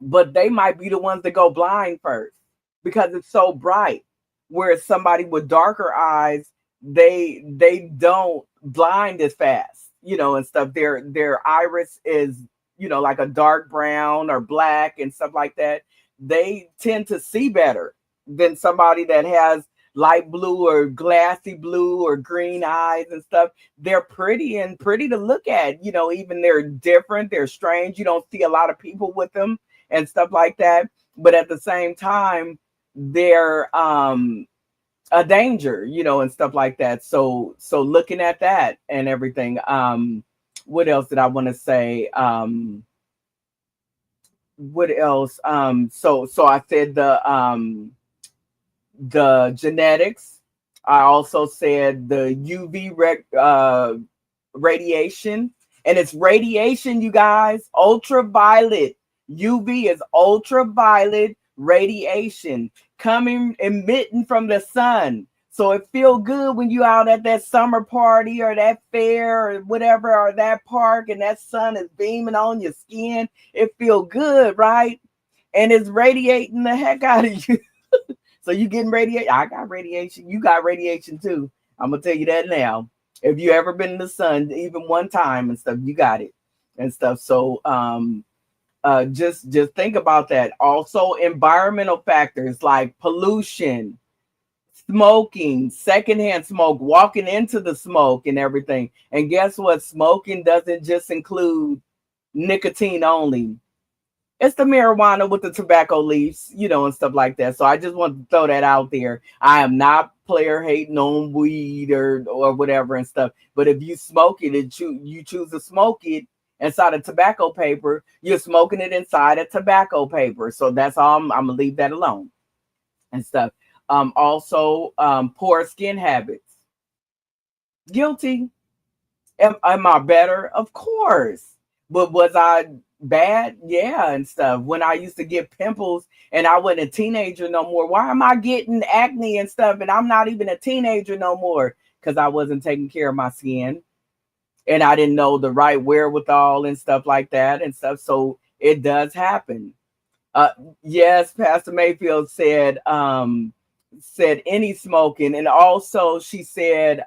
But they might be the ones that go blind first because it's so bright. Whereas somebody with darker eyes, they don't blind as fast, and stuff. Their iris is, like a dark brown or black and stuff like that. They tend to see better than somebody that has light blue or glassy blue or green eyes and stuff. They're pretty to look at, even they're different, they're strange. You don't see a lot of people with them and stuff like that. But at the same time, they're a danger, and stuff like that. So looking at that and everything. What else did I want to say? What else? So I said the genetics. I also said the UV radiation, and it's radiation, you guys. Ultraviolet. UV is ultraviolet radiation emitting from the sun. So it feel good when you out at that summer party or that fair or whatever, or that park, and that sun is beaming on your skin. It feel good, right? And it's radiating the heck out of you. So you getting radiation. I got radiation. You got radiation too. I'm gonna tell you that now. If you ever been in the sun, even one time and stuff, you got it and stuff. So just think about that. Also, environmental factors like pollution, smoking, secondhand smoke, walking into the smoke and everything. And guess what? Smoking doesn't just include nicotine only. It's the marijuana with the tobacco leaves, and stuff like that. So I just want to throw that out there. I am not player hating on weed or whatever and stuff. But if you smoke it and you choose to smoke it inside a tobacco paper, you're smoking it inside a tobacco paper. So that's all. I'm gonna leave that alone and stuff. Also, poor skin habits. Guilty. Am I better? Of course. But was I bad? Yeah, and stuff. When I used to get pimples and I wasn't a teenager no more. Why am I getting acne and stuff? And I'm not even a teenager no more, because I wasn't taking care of my skin. And I didn't know the right wherewithal and stuff like that and stuff. So it does happen. Yes, Pastor Mayfield said any smoking. And also she said,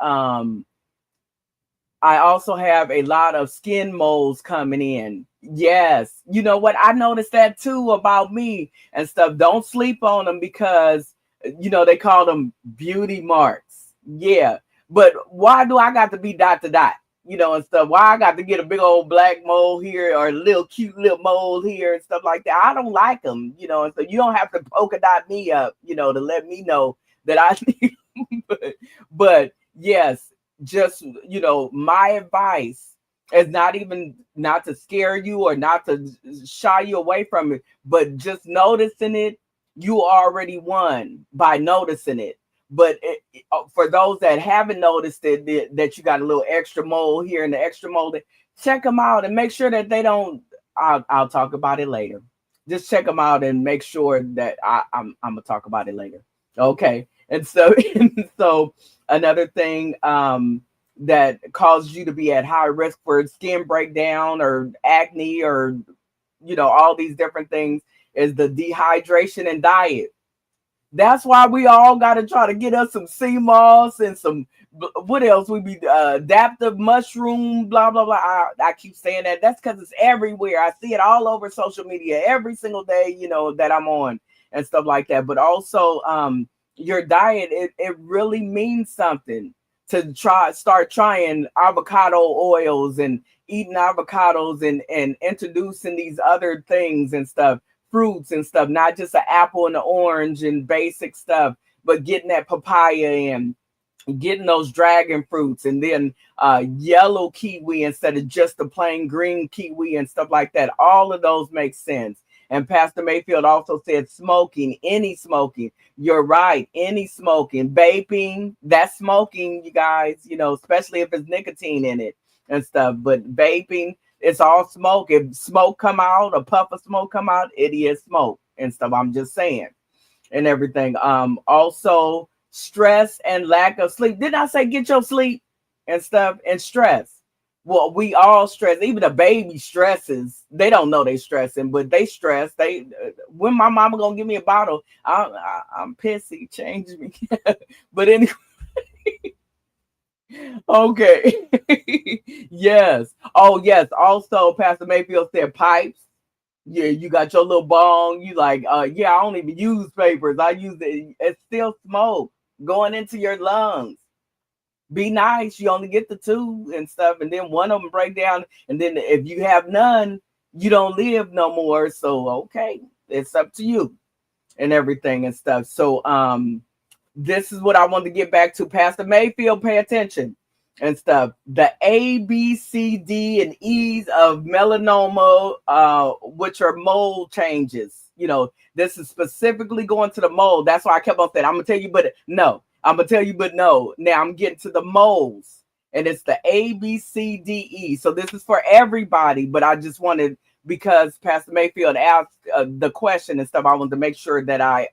I also have a lot of skin moles coming in. Yes. You know what? I noticed that too about me and stuff. Don't sleep on them, because, they call them beauty marks. Yeah. But why do I got to be dot to dot, and stuff? Why I got to get a big old black mole here or a little cute little mole here and stuff like that? I don't like them, and so you don't have to polka dot me up, to let me know that I need them. But yes, just my advice is not to scare you or not to shy you away from it, but just noticing it. You already won by noticing it. But for those that haven't noticed it, that you got a little extra mole here and the extra mole, check them out and make sure that they don't. I'll talk about it later. Just check them out and make sure that I'm gonna talk about it later. Okay. And so another thing that causes you to be at high risk for skin breakdown or acne or all these different things is the dehydration and diet. That's why we all got to try to get us some sea moss and some, what else we be adaptive mushroom, blah blah blah. I keep saying that. That's because it's everywhere. I see it all over social media every single day, that I'm on and stuff like that. But also your diet, it really means something to start trying avocado oils and eating avocados and introducing these other things and stuff, fruits and stuff, not just an apple and an orange and basic stuff, but getting that papaya and getting those dragon fruits, and then yellow kiwi instead of just the plain green kiwi and stuff like that. All of those make sense. And Pastor Mayfield also said smoking, any smoking. You're right, any smoking, vaping, that's smoking, you guys, especially if it's nicotine in it and stuff. But vaping, it's all smoke. If smoke come out, a puff of smoke come out, it is smoke and stuff. I'm just saying and everything. Also stress and lack of sleep. Didn't I say get your sleep and stuff and stress? Well, we all stress. Even a baby stresses. They don't know they stressing, but they stress. When my mama gonna give me a bottle, I'm pissy. Change me. But anyway, okay. Yes. Oh yes. Also, Pastor Mayfield said pipes. Yeah, you got your little bong. You like, yeah, I don't even use papers. I use it. It's still smoke going into your lungs. Be nice. You only get the two and stuff, and then one of them break down, and then if you have none, you don't live no more. So okay, it's up to you and everything and stuff. So this is what I want to get back to. Pastor Mayfield, pay attention and stuff. The A, B, C, D, and E's of melanoma, which are mold changes. This is specifically going to the mold. That's why I kept on saying, I'm gonna tell you, but no. I'm gonna tell you, but no. Now I'm getting to the moles, and it's the A, B, C, D, E. So this is for everybody, but I just wanted, because Pastor Mayfield asked the question and stuff, I wanted to make sure that I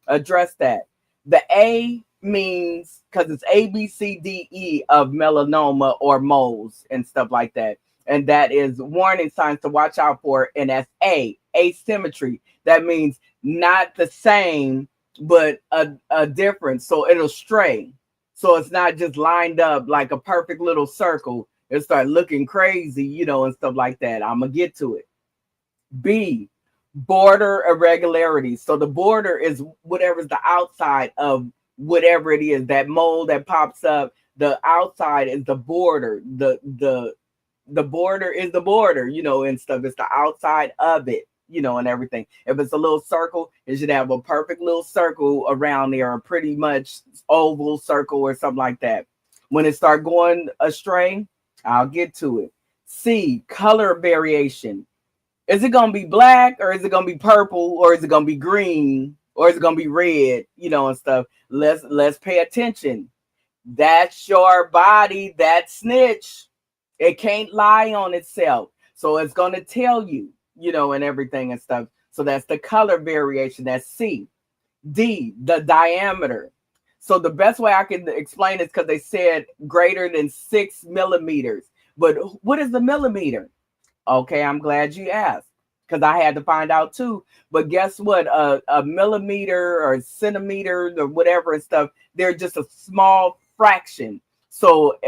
address that. The A means, because it's A, B, C, D, E of melanoma or moles and stuff like that, and that is warning signs to watch out for. And that's A, asymmetry. That means not the same, but a difference. So it'll stray. So it's not just lined up like a perfect little circle. It'll start looking crazy, and stuff like that. I'm gonna get to it. B, border irregularities. So the border is whatever's the outside of whatever it is, that mold that pops up. The outside is the border. The border is the border, and stuff. It's the outside of it. And everything. If it's a little circle, it should have a perfect little circle around there, or pretty much oval circle or something like that. When it start going astray, I'll get to it. C, color variation. Is it gonna be black, or is it gonna be purple, or is it gonna be green, or is it gonna be red? And stuff. Let's pay attention. That's your body. That snitch. It can't lie on itself, so it's gonna tell you. And everything and stuff. So that's the color variation. That's C. D, the diameter. So the best way I can explain it is because they said greater than 6 millimeters. But what is the millimeter? Okay, I'm glad you asked, because I had to find out too. But guess what? A millimeter or centimeter or whatever and stuff, they're just a small fraction. So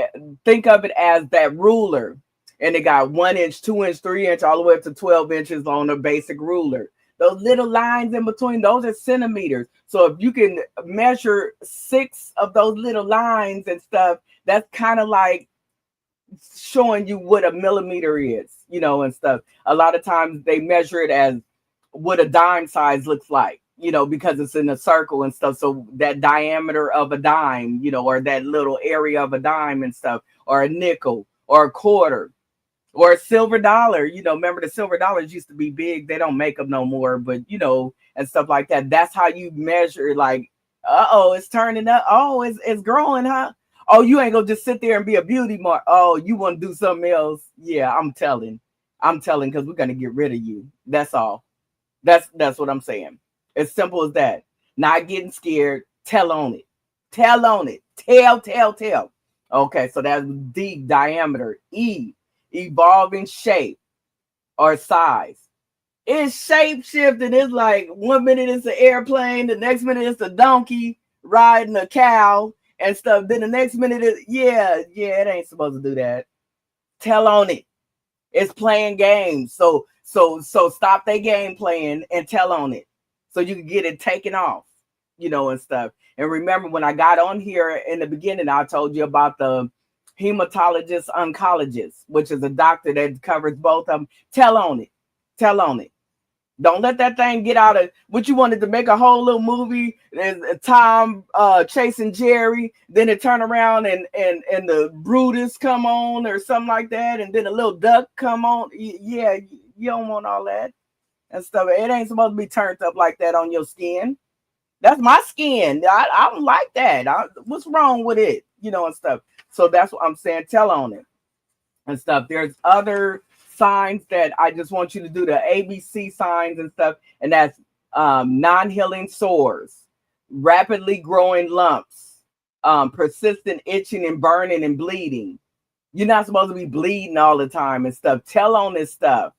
think of it as that ruler. And they got 1 inch, 2 inch, 3 inch, all the way up to 12 inches on a basic ruler. Those little lines in between, those are centimeters. So if you can measure 6 of those little lines and stuff, that's kind of like showing you what a millimeter is, and stuff. A lot of times they measure it as what a dime size looks like, because it's in a circle and stuff. So that diameter of a dime, or that little area of a dime and stuff, or a nickel or a quarter. Or a silver dollar, remember the silver dollars used to be big. They don't make them no more, but and stuff like that. That's how you measure, like, it's turning up. Oh, it's growing, huh? Oh, you ain't gonna just sit there and be a beauty mark. Oh, you want to do something else? Yeah, I'm telling, because we're gonna get rid of you. That's all. That's what I'm saying. As simple as that. Not getting scared. Tell on it. Tell on it. Tell. Okay, so that's D, diameter. E, evolving shape or size. It's shape shifting. It's like 1 minute it's an airplane, the next minute it's a donkey riding a cow and stuff. Then the next minute it ain't supposed to do that. Tell on it. It's playing games. So stop their game playing and tell on it, so you can get it taken off, and stuff. And remember, when I got on here in the beginning, I told you about the hematologist oncologist, which is a doctor that covers both of them. Tell on it. Don't let that thing get out of what you wanted to make a whole little movie. Tom chasing Jerry, then it turn around and the Brutus come on or something like that, and then a little duck come on. Yeah, you don't want all that and stuff. It ain't supposed to be turned up like that on your skin. That's my skin. I don't like that. What's wrong with it? And stuff. So that's what I'm saying. Tell on it and stuff. There's other signs that I just want you to do, the ABC signs and stuff. And that's non-healing sores, rapidly growing lumps, persistent itching and burning and bleeding. You're not supposed to be bleeding all the time and stuff. Tell on this stuff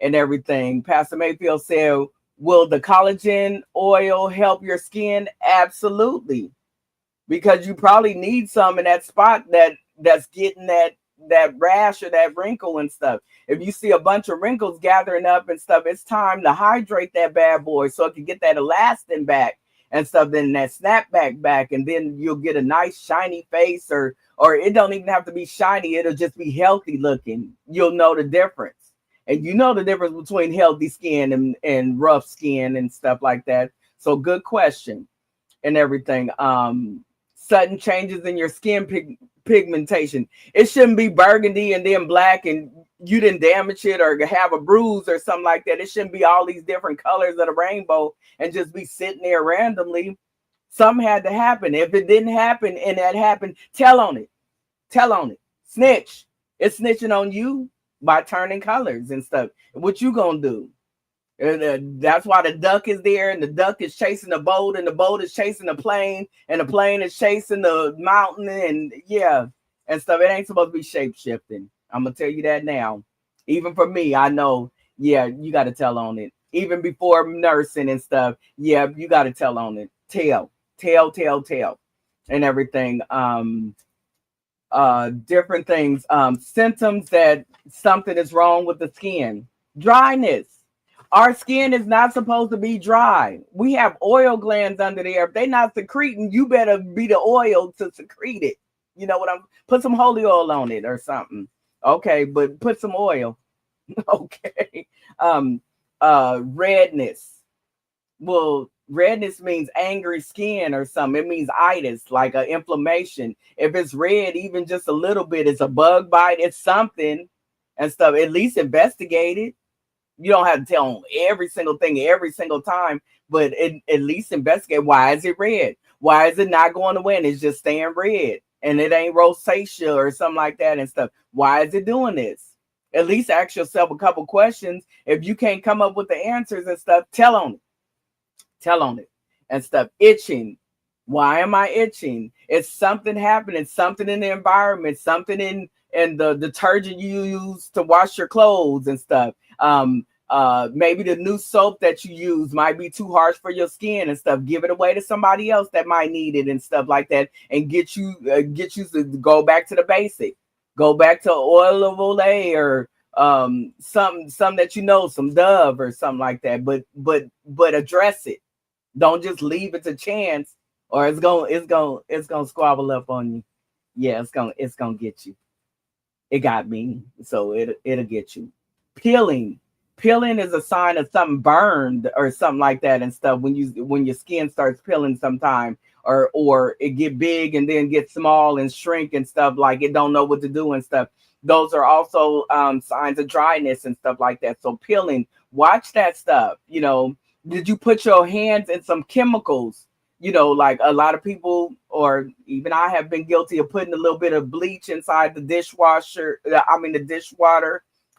and everything. Pastor Mayfield said, will the collagen oil help your skin? Absolutely. Because you probably need some in that spot that's getting that rash or that wrinkle and stuff. If you see a bunch of wrinkles gathering up and stuff, it's time to hydrate that bad boy so it can get that elastin back and stuff, then that snapback back, and then you'll get a nice shiny face, or it don't even have to be shiny. It'll just be healthy looking. You'll know the difference. And you know the difference between healthy skin and rough skin and stuff like that. So good question and everything. Sudden changes in your skin pigmentation. It shouldn't be burgundy and then black and you didn't damage it or have a bruise or something like that. It shouldn't be all these different colors of the rainbow and just be sitting there randomly. Something had to happen. If it didn't happen and that happened, tell on it. Tell on it. Snitch. It's snitching on you by turning colors and stuff. What you gonna do? That's why the duck is there, and the duck is chasing the boat, and the boat is chasing the plane, and the plane is chasing the mountain, and and stuff. It ain't supposed to be shape shifting. I'm gonna tell you that now. Even for me, I know. Yeah, you got to tell on it. Even before nursing and stuff. Yeah, you got to tell on it. Tell, and everything. Different things. Symptoms that something is wrong with the skin. Dryness. Our skin is not supposed to be dry. We have oil glands under there. If they're not secreting, you better be the oil to secrete it. You know what put some holy oil on it or something. Okay, but put some oil. Okay. Redness. Well, redness means angry skin or something. It means itis, like an inflammation. If it's red, even just a little bit, it's a bug bite, it's something and stuff. At least investigate it. You don't have to tell them every single thing every single time, but at least investigate. Why is it red? Why is it not going away and it's just staying red? And it ain't rosacea or something like that and stuff. Why is it doing this? At least ask yourself a couple questions. If you can't come up with the answers and stuff, tell on it. Tell on it and stuff. Itching. Why am I itching? It's something happening, something in the environment, something in the detergent you use to wash your clothes and stuff. Maybe the new soap that you use might be too harsh for your skin and stuff. Give it away to somebody else that might need it and stuff like that, and get you to go back to the basic. Go back to oil of Olay or some that some Dove or something like that. But address it. Don't just leave it to chance, or it's gonna squabble up on you. Yeah, it's gonna get you. It got me, so it'll get you. Peeling is a sign of something burned or something like that and stuff. When your skin starts peeling sometime, or it get big and then get small and shrink and stuff, like it don't know what to do and stuff. Those are also signs of dryness and stuff like that. So peeling, watch that stuff. Did you put your hands in some chemicals? Like a lot of people, or even I have been guilty of putting a little bit of bleach inside the dishwater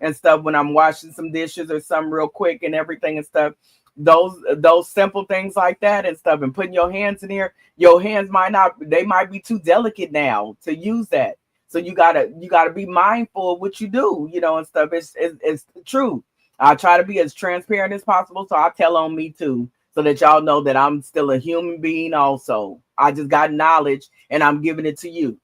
and stuff when I'm washing some dishes or something real quick and everything and stuff. Those simple things like that and stuff, and putting your hands in here, your hands might be too delicate now to use that. So you gotta be mindful of what you do, and stuff. It's true. I try to be as transparent as possible, so I tell on me too, so that y'all know that I'm still a human being also. I just got knowledge and I'm giving it to you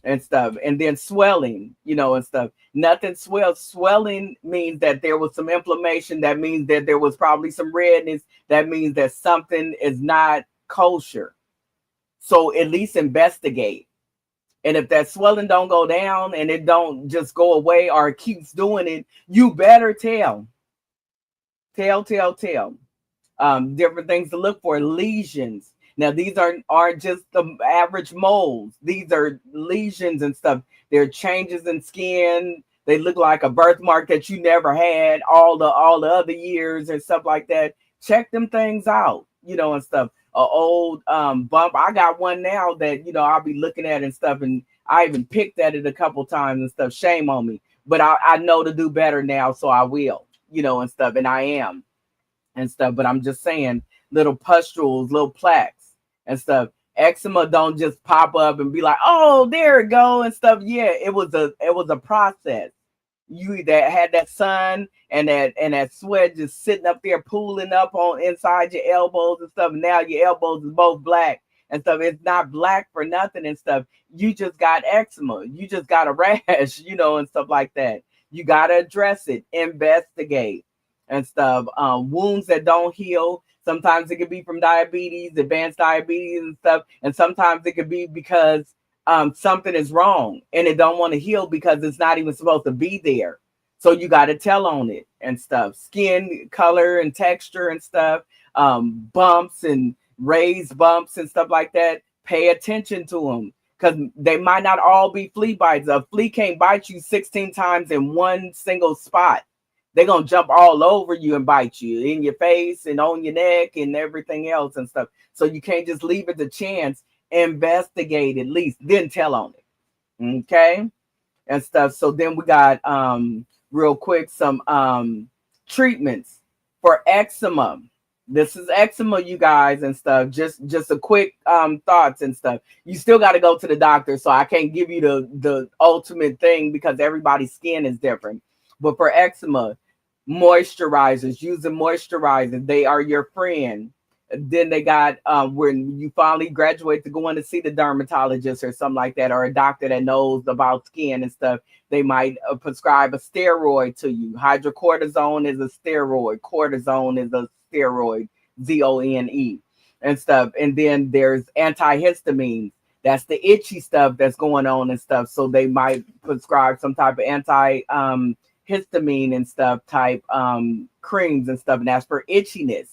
and stuff. And then swelling, and stuff. Nothing swells. Swelling means that there was some inflammation. That means that there was probably some redness. That means that something is not kosher. So at least investigate. And if that swelling don't go down and it don't just go away or it keeps doing it, you better tell. Tell. Different things to look for. Lesions. Now, these aren't just the average moles. These are lesions and stuff. There are changes in skin. they look like a birthmark that you never had all the other years and stuff like that. Check them things out, and stuff. A old bump. I got one now that I'll be looking at and stuff, and I even picked at it a couple times and stuff. Shame on me, but I know to do better now, so I will, and stuff, and I am and stuff. But I'm just saying, little pustules, little plaques and stuff. Eczema don't just pop up and be like, oh, there it go and stuff. Yeah, it was a process. You either had that sun and that sweat just sitting up there pooling up on inside your elbows and stuff. And now your elbows is both black and stuff. It's not black for nothing and stuff. You just got eczema. You just got a rash, and stuff like that. You gotta address it, investigate and stuff. Wounds that don't heal. Sometimes it could be from diabetes, advanced diabetes and stuff. And sometimes it could be because something is wrong and it don't want to heal because it's not even supposed to be there. So you got to tell on it and stuff. Skin color and texture and stuff. Bumps and raised bumps and stuff like that. Pay attention to them because they might not all be flea bites. A flea can't bite you 16 times in one single spot. They're going to jump all over you and bite you in your face and on your neck and everything else and stuff. So you can't just leave it to chance. Investigate at least, then tell on it. Okay? And stuff. So then we got real quick some treatments for eczema. This is eczema, you guys, and stuff. Just a quick thoughts and stuff. You still got to go to the doctor, so I can't give you the ultimate thing because everybody's skin is different. But for eczema, moisturizers, using moisturizers, they are your friend. Then they got when you finally graduate to going to see the dermatologist or something like that, or a doctor that knows about skin and stuff, they might prescribe a steroid to you. Hydrocortisone is a steroid. Cortisone is a steroid, ZONE and stuff. And then there's antihistamines. That's the itchy stuff that's going on and stuff. So they might prescribe some type of histamine and stuff type creams and stuff, and that's for itchiness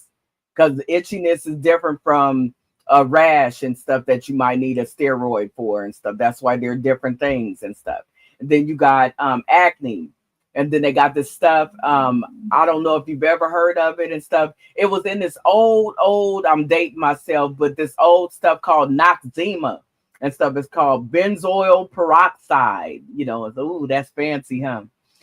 because itchiness is different from a rash and stuff that you might need a steroid for and stuff. That's why they're different things and stuff. And then you got acne, and then they got this stuff. I don't know if you've ever heard of it and stuff. It was in this old. I'm dating myself, but this old stuff called Noxzema and stuff. It's called benzoyl peroxide. It's, ooh, that's fancy, huh?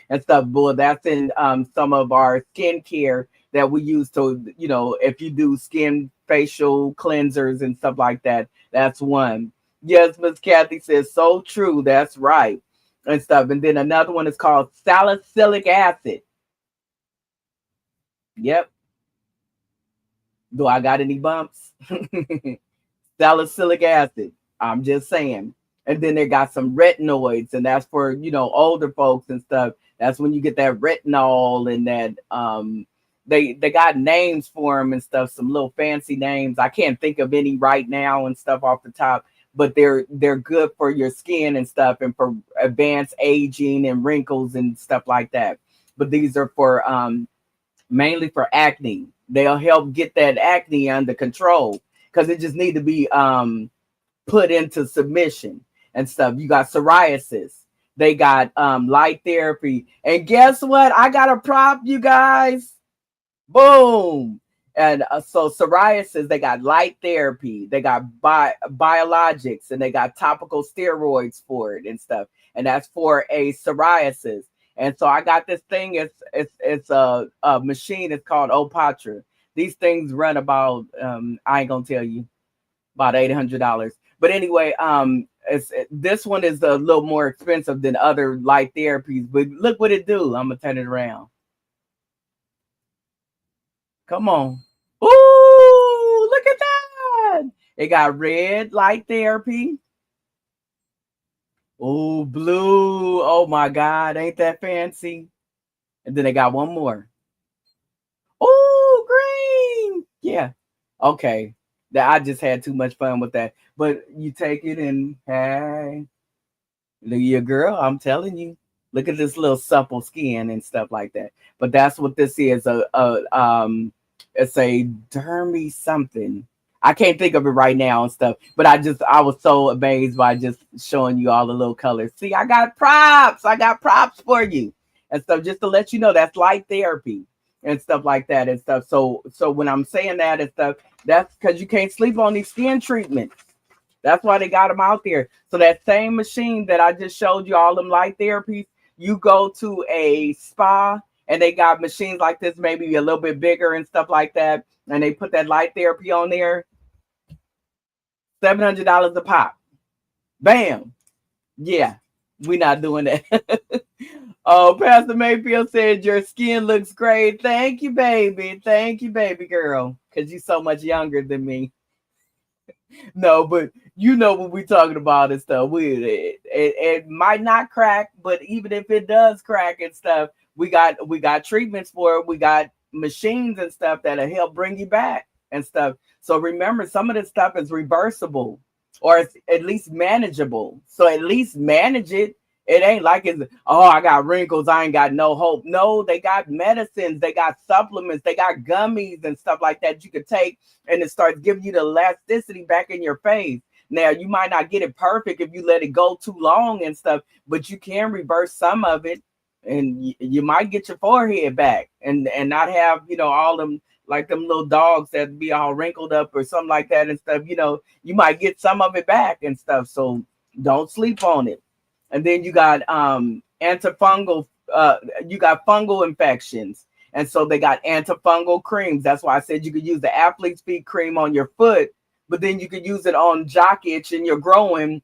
And stuff, boy, that's in some of our skincare that we use to, if you do skin facial cleansers and stuff like that, that's one. Yes, Miss Kathy says, so true, that's right, and stuff. And then another one is called salicylic acid. Yep. Do I got any bumps? Salicylic acid, I'm just saying. And then they got some retinoids, and that's for, older folks and stuff. That's when you get that retinol and that they got names for them and stuff, some little fancy names. I can't think of any right now and stuff off the top, but they're good for your skin and stuff and for advanced aging and wrinkles and stuff like that. But these are for mainly for acne. They'll help get that acne under control because it just need to be put into submission and stuff. You got psoriasis. They got light therapy. And guess what? I got a prop, you guys. Boom. And so psoriasis, they got light therapy. They got biologics, and they got topical steroids for it and stuff. And that's for a psoriasis. And so I got this thing. It's a machine. It's called Opatra. These things run about, I ain't going to tell you, about $800. But anyway, this one is a little more expensive than other light therapies, but look what it do. I'm gonna turn it around. Come on. Ooh, look at that. It got red light therapy. Oh, blue. Oh my God, ain't that fancy? And then they got one more. Oh, green. Yeah. Okay. I just had too much fun with that. But you take it and hey, look at your girl. I'm telling you, look at this little supple skin and stuff like that. But that's what this is. It's a dermy something. I can't think of it right now and stuff, but I was so amazed by just showing you all the little colors. See, I got props. I got props for you and stuff, just to let you know that's light therapy and stuff like that and stuff. So when I'm saying that and stuff, that's because you can't sleep on these skin treatments. That's why they got them out there. So that same machine that I just showed you, all them light therapies, you go to a spa and they got machines like this, maybe a little bit bigger and stuff like that, and they put that light therapy on there. $700 a pop. Bam. Yeah, we're not doing that. Oh, Pastor Mayfield said your skin looks great. Thank you, baby. Thank you, baby girl. Because you're so much younger than me. No, but you know what we're talking about and stuff. It might not crack, but even if it does crack and stuff, we got treatments for it. We got machines and stuff that'll help bring you back and stuff. So remember, some of this stuff is reversible or it's at least manageable. So at least manage it. It ain't like it's, oh, I got wrinkles, I ain't got no hope. No, they got medicines, they got supplements, they got gummies and stuff like that you could take, and it starts giving you the elasticity back in your face. Now, you might not get it perfect if you let it go too long and stuff, but you can reverse some of it, and you might get your forehead back and not have, all them, like them little dogs that be all wrinkled up or something like that and stuff. You might get some of it back and stuff, so don't sleep on it. And then you got antifungal, you got fungal infections. And so they got antifungal creams. That's why I said you could use the athlete's feet cream on your foot, but then you could use it on jock itch and your growing.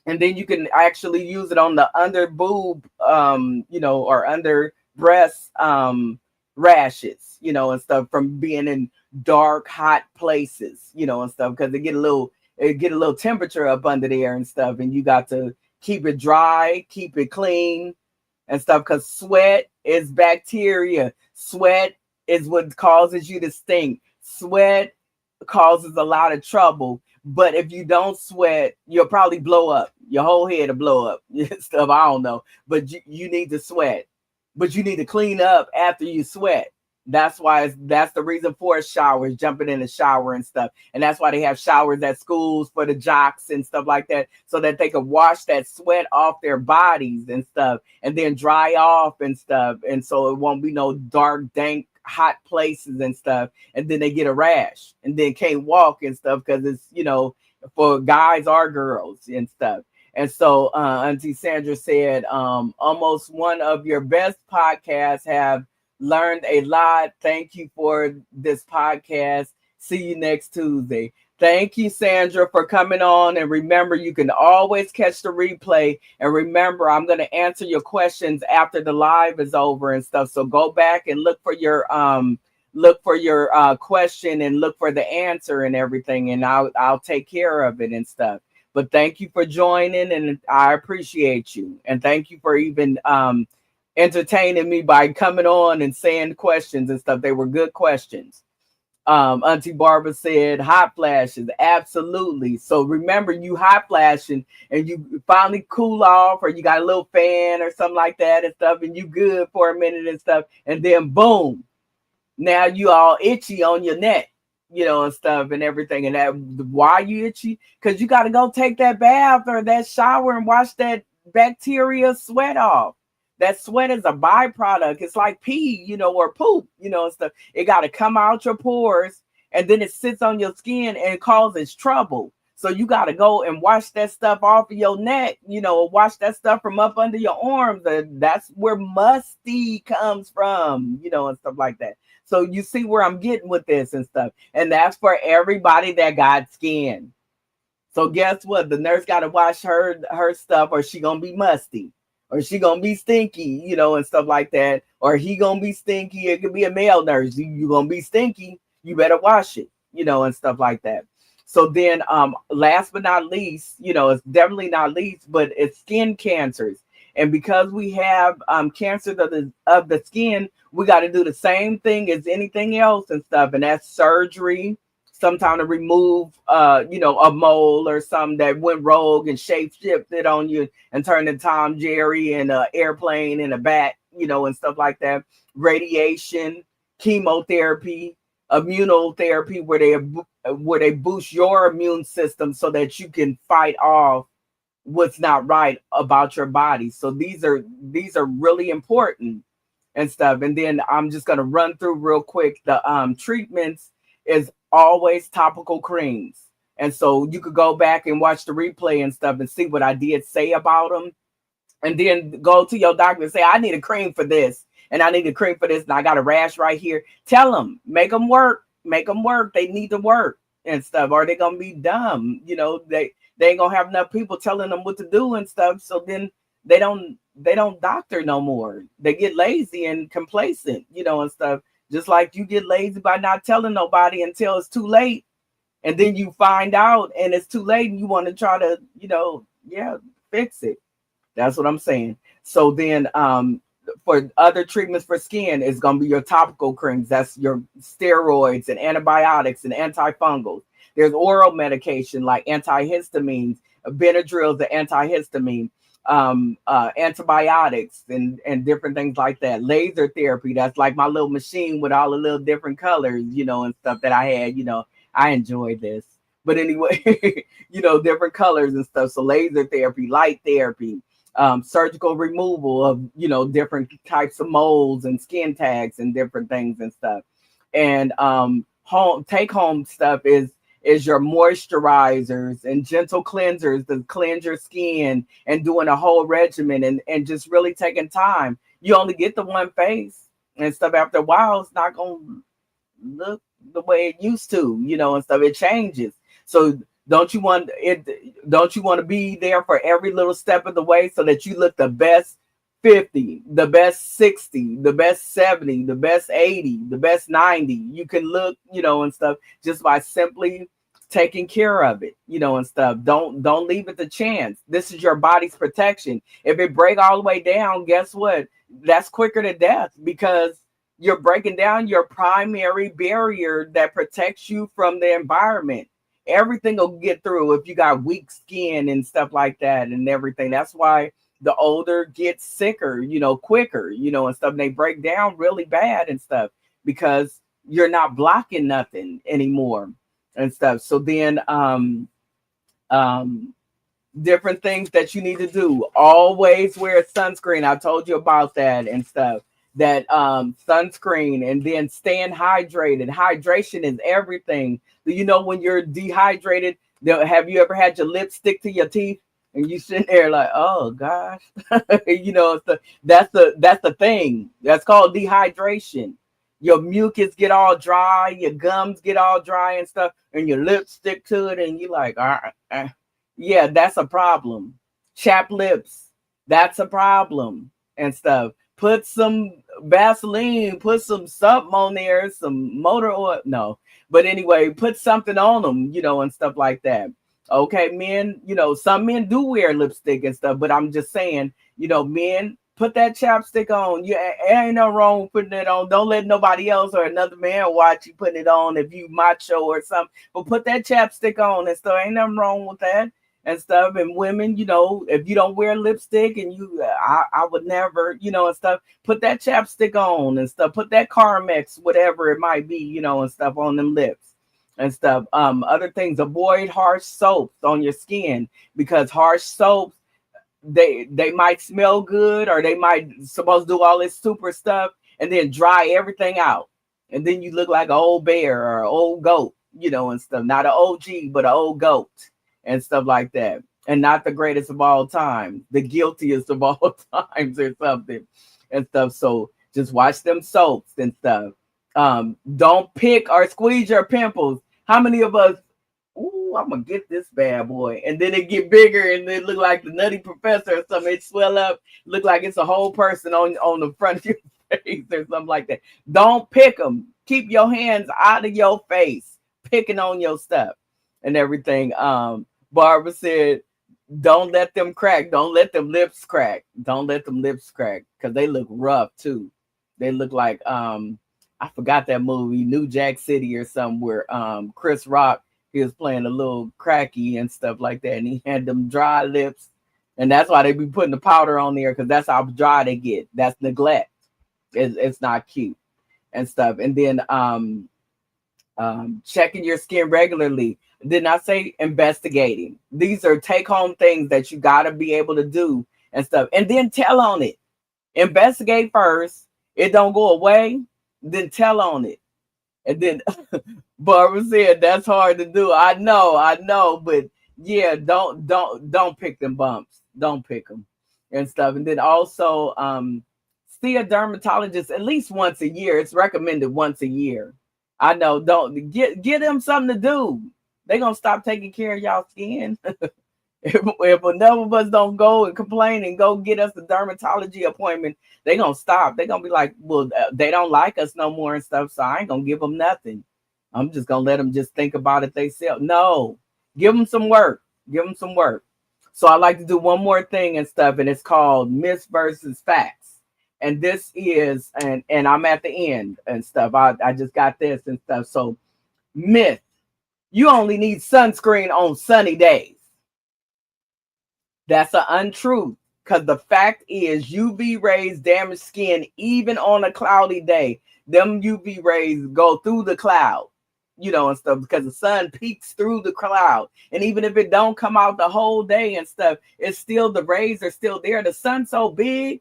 And then you can actually use it on the under boob, or under breast rashes, and stuff from being in dark, hot places, and stuff, because it get a little temperature up under there and stuff. And you got to keep it dry, keep it clean and stuff, because sweat is bacteria. Sweat is what causes you to stink. Sweat causes a lot of trouble. But if you don't sweat, you'll probably blow up. Your whole head will blow up. Stuff, I don't know. But you need to sweat. But you need to clean up after you sweat. That's the reason for showers, jumping in the shower and stuff. And that's why they have showers at schools for the jocks and stuff like that, so that they can wash that sweat off their bodies and stuff, and then dry off and stuff. And so it won't be no dark, dank, hot places and stuff. And then they get a rash and then can't walk and stuff, because it's, for guys or girls and stuff. And so Auntie Sandra said, almost one of your best podcasts, have learned a lot. Thank you for this podcast. See you next Tuesday. Thank you, Sandra, for coming on. And remember, you can always catch the replay. And remember, I'm going to answer your questions after the live is over and stuff. So go back and look for your question and look for the answer and everything. And I'll take care of it and stuff. But thank you for joining, and I appreciate you. And thank you for even entertaining me by coming on and saying questions and stuff. They were good questions. Auntie Barbara said hot flashes. Absolutely. So remember, you hot flashing and you finally cool off, or you got a little fan or something like that and stuff, and you good for a minute and stuff, and then boom, now you all itchy on your neck, and stuff and everything. And that, why you itchy? Because you got to go take that bath or that shower and wash that bacteria sweat off. That sweat is a byproduct. It's like pee, or poop, and stuff. It got to come out your pores, and then it sits on your skin and causes trouble. So you got to go and wash that stuff off of your neck, wash that stuff from up under your arms. That's where musty comes from, and stuff like that. So you see where I'm getting with this and stuff. And that's for everybody that got skin. So guess what? The nurse got to wash her stuff, or she going to be musty. Or she gonna be stinky, and stuff like that. Or he gonna be stinky. It could be a male nurse. You gonna be stinky. You better wash it, and stuff like that. So then, last but not least, it's definitely not least, but it's skin cancers. And because we have cancers of the skin, we got to do the same thing as anything else and stuff, and that's surgery. Sometime to remove, a mole or something that went rogue and shape-shifted on you and turned into Tom Jerry and an airplane and a bat, and stuff like that. Radiation, chemotherapy, immunotherapy, where they where they boost your immune system so that you can fight off what's not right about your body. So these are really important and stuff. And then I'm just gonna run through real quick. The treatments is always topical creams. And so you could go back and watch the replay and stuff and see what I did say about them. And then go to your doctor and say, I need a cream for this, and I need a cream for this, and I got a rash right here. Tell them, make them work, They need to work and stuff, or they're gonna be dumb. They ain't gonna have enough people telling them what to do and stuff. So then they don't doctor no more. They get lazy and complacent, and stuff. Just like you get lazy by not telling nobody until it's too late, and then you find out and it's too late, and you want to try to, fix it. That's what I'm saying. So then for other treatments for skin, it's going to be your topical creams. That's your steroids and antibiotics and antifungals. There's oral medication like antihistamines, Benadryl, the antihistamine, antibiotics and different things like that. Laser therapy, that's like my little machine with all the little different colors, and stuff that I had. I enjoy this. But anyway, different colors and stuff. So laser therapy, light therapy, surgical removal of different types of molds and skin tags and different things and stuff. And take home stuff is your moisturizers and gentle cleansers to cleanse your skin, and doing a whole regimen and just really taking time. You only get the one face and stuff. After a while, it's not gonna look the way it used to, and stuff. It changes. So don't you want to be there for every little step of the way so that you look the best 50, the best 60, the best 70, the best 80, the best 90? You can look, and stuff, just by simply taking care of it, and stuff. Don't leave it to chance. This is your body's protection. If it break all the way down, guess what? That's quicker to death, because you're breaking down your primary barrier that protects you from the environment. Everything will get through if you got weak skin and stuff like that and everything. That's why the older gets sicker, quicker, and stuff. And they break down really bad and stuff, because you're not blocking nothing anymore and stuff. So then different things that you need to do. Always wear sunscreen. I told you about that and stuff. That sunscreen, and then staying hydrated. Hydration is everything. When you're dehydrated, have you ever had your lips stick to your teeth and you sitting there like, oh gosh? That's the thing. That's called dehydration. Your mucus get all dry, your gums get all dry and stuff, and your lips stick to it, and you're like, yeah, that's a problem. Chapped lips, that's a problem and stuff. Put some Vaseline, put some something on there, some motor oil. No, but anyway, put something on them, and stuff like that. Okay, men, some men do wear lipstick and stuff, but I'm just saying, men, put that chapstick on. Ain't no wrong with putting it on. Don't let nobody else or another man watch you putting it on if you macho or something. But put that chapstick on and stuff. Ain't nothing wrong with that and stuff. And women, if you don't wear lipstick and I would never, and stuff, put that chapstick on and stuff. Put that Carmex, whatever it might be, and stuff on them lips and stuff. Other things, avoid harsh soaps on your skin, because harsh soaps, they might smell good, or they might supposed to do all this super stuff and then dry everything out. And then you look like an old bear or an old goat, and stuff. Not an OG, but an old goat and stuff like that. And not the greatest of all time, the guiltiest of all times or something and stuff. So just watch them soaps and stuff. Don't pick or squeeze your pimples. How many of us, ooh, I'm gonna get this bad boy, and then it get bigger and it look like the Nutty Professor or something. It swell up, look like it's a whole person on the front of your face or something like that. Don't pick them. Keep your hands out of your face, picking on your stuff and everything. Barbara said, don't let them crack. Don't let them lips crack. Don't let them lips crack, because they look rough too. They look like I forgot that movie, New Jack City or somewhere. Chris Rock, he was playing a little cracky and stuff like that, and he had them dry lips, and that's why they be putting the powder on there, because that's how dry they get. That's neglect. It's not cute and stuff. And then checking your skin regularly. Did not say investigating. These are take home things that you got to be able to do and stuff. And then tell on it. Investigate first. It don't go away. Then tell on it. And then Barbara said that's hard to do. I know, but yeah, don't pick them bumps. Don't pick them and stuff. And then also see a dermatologist at least once a year. It's recommended once a year. I know. Don't get them something to do. They gonna stop taking care of y'all skin. if enough of us don't go and complain and go get us a dermatology appointment, they gonna stop. They gonna be like, well, they don't like us no more and stuff, so I ain't gonna give them nothing. I'm just gonna let them just think about it themselves. No, give them some work. Give them some work. So I like to do one more thing and stuff, and it's called myths versus facts. And this is, and I'm at the end and stuff. I just got this and stuff. So myth: you only need sunscreen on sunny days. That's an untruth, because the fact is UV rays damage skin even on a cloudy day. Them UV rays go through the cloud, and stuff, because the sun peeks through the cloud. And even if it don't come out the whole day and stuff, it's still, the rays are still there. The sun's so big,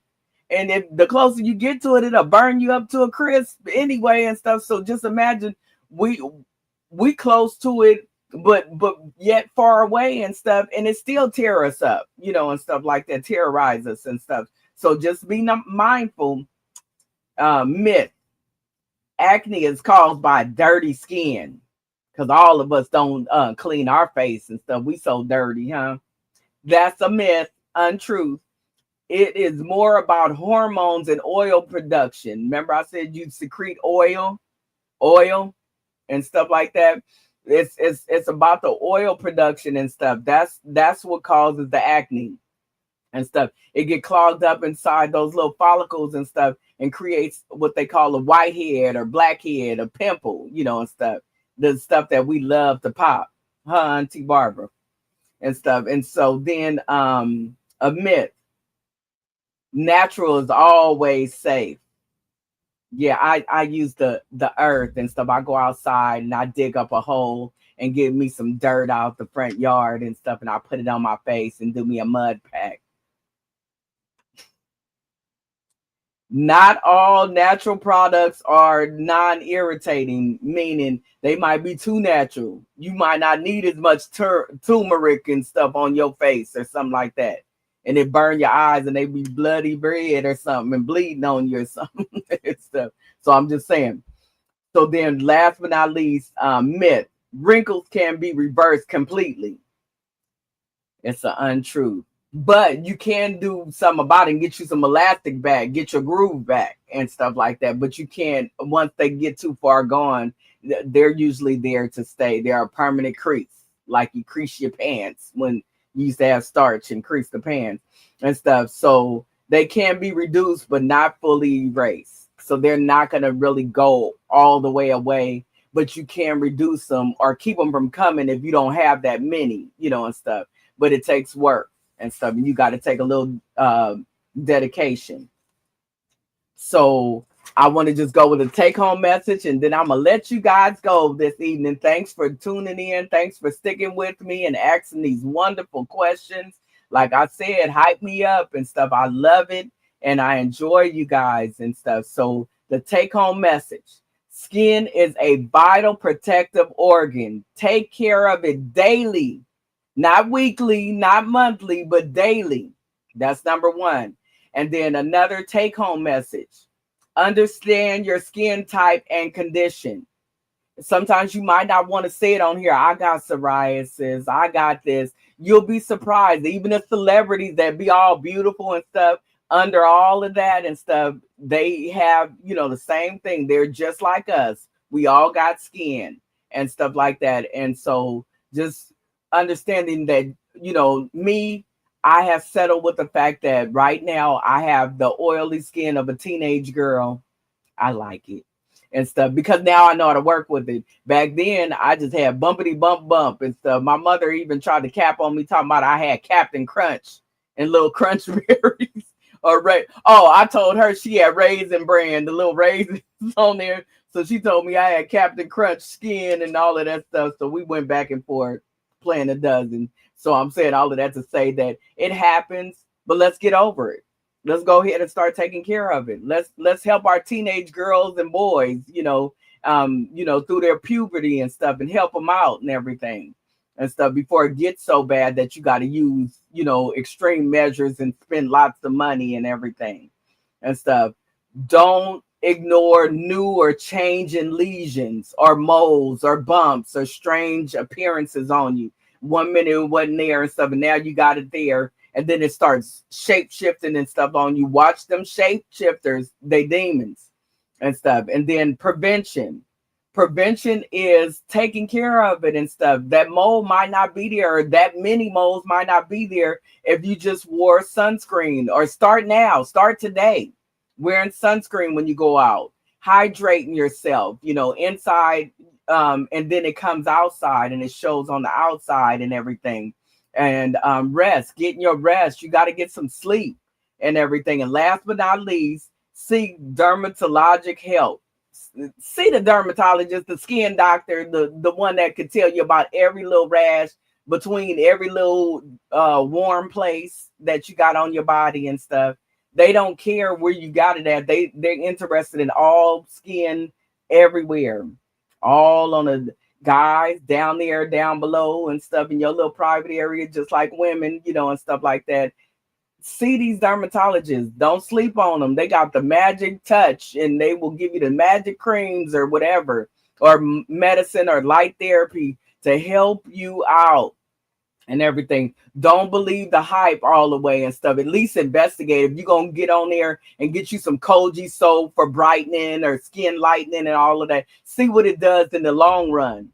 and if the closer you get to it, it'll burn you up to a crisp anyway and stuff. So just imagine we close to it, but yet far away and stuff, and it still tear us up, and stuff like that, terrorize us and stuff. So just be mindful. Myth: acne is caused by dirty skin, because all of us don't clean our face and stuff. We so dirty, huh? That's a myth. Untruth. It is more about hormones and oil production. Remember I said you secrete oil and stuff like that. It's about the oil production and stuff. That's what causes the acne and stuff. It get clogged up inside those little follicles and stuff, and creates what they call a whitehead or blackhead, a pimple, and stuff. The stuff that we love to pop, huh, Auntie Barbara, and stuff. And so then a myth: natural is always safe. Yeah, I use the earth and stuff. I go outside and I dig up a hole and get me some dirt out the front yard and stuff, and I put it on my face and do me a mud pack. Not all natural products are non-irritating, meaning they might be too natural. You might not need as much turmeric and stuff on your face or something like that, and it burn your eyes and they be bloody red or something and bleeding on you or something and stuff. So I'm just saying. So then last but not least, myth: wrinkles can be reversed completely. It's an untruth. But you can do something about it and get you some elastic back, get your groove back and stuff like that. But you can't, once they get too far gone, they're usually there to stay. They're a permanent crease, like you crease your pants when you used to have starch and crease the pants and stuff. So they can be reduced, but not fully erased. So they're not going to really go all the way away, but you can reduce them or keep them from coming if you don't have that many, and stuff. But it takes work and stuff, and you got to take a little dedication. So I want to just go with a take-home message, and then I'm gonna let you guys go this evening. Thanks for tuning in. Thanks for sticking with me and asking these wonderful questions. Like I said, hype me up and stuff. I love it, and I enjoy you guys and stuff. So the take-home message: skin is a vital protective organ. Take care of it daily. Not weekly, not monthly, but daily. That's number one. And then another take-home message: understand your skin type and condition. Sometimes you might not want to say it on here. I got psoriasis. I got this. You'll be surprised. Even the celebrities that be all beautiful and stuff, under all of that and stuff, they have, the same thing. They're just like us. We all got skin and stuff like that. And so just understanding that, me, I have settled with the fact that right now I have the oily skin of a teenage girl. I like it and stuff because now I know how to work with it. Back then, I just had bumpity bump and stuff. My mother even tried to cap on me, talking about I had Captain Crunch and little crunch berries. Or I told her she had Raisin Bran, the little raisins on there. So she told me I had Captain Crunch skin and all of that stuff. So we went back and forth playing a dozen. So I'm saying all of that to say that it happens, but let's get over it. Let's go ahead and start taking care of it. Let's help our teenage girls and boys, through their puberty and stuff, and help them out and everything and stuff before it gets so bad that you got to use, extreme measures and spend lots of money and everything and stuff. Don't ignore new or changing lesions or moles or bumps or strange appearances on you. 1 minute it wasn't there and stuff, and now you got it there, and then it starts shape shifting and stuff on you. Watch them shape shifters, they demons and stuff. And then prevention. Prevention is taking care of it and stuff. That mole might not be there, or that many moles might not be there if you just wore sunscreen. Or start today wearing sunscreen when you go out, hydrating yourself, inside, and then it comes outside and it shows on the outside and everything. And getting your rest. You got to get some sleep and everything. And last but not least, seek dermatologic help. See the dermatologist, the skin doctor, the one that could tell you about every little rash between every little warm place that you got on your body and stuff. They don't care where you got it at. They're interested in all skin everywhere, all on the guys down there, down below and stuff in your little private area, just like women, and stuff like that. See these dermatologists. Don't sleep on them. They got the magic touch, and they will give you the magic creams or whatever, or medicine or light therapy to help you out and everything. Don't believe the hype all the way and stuff. At least investigate. If you're going to get on there and get you some Koji soap for brightening or skin lightening and all of that, see what it does in the long run.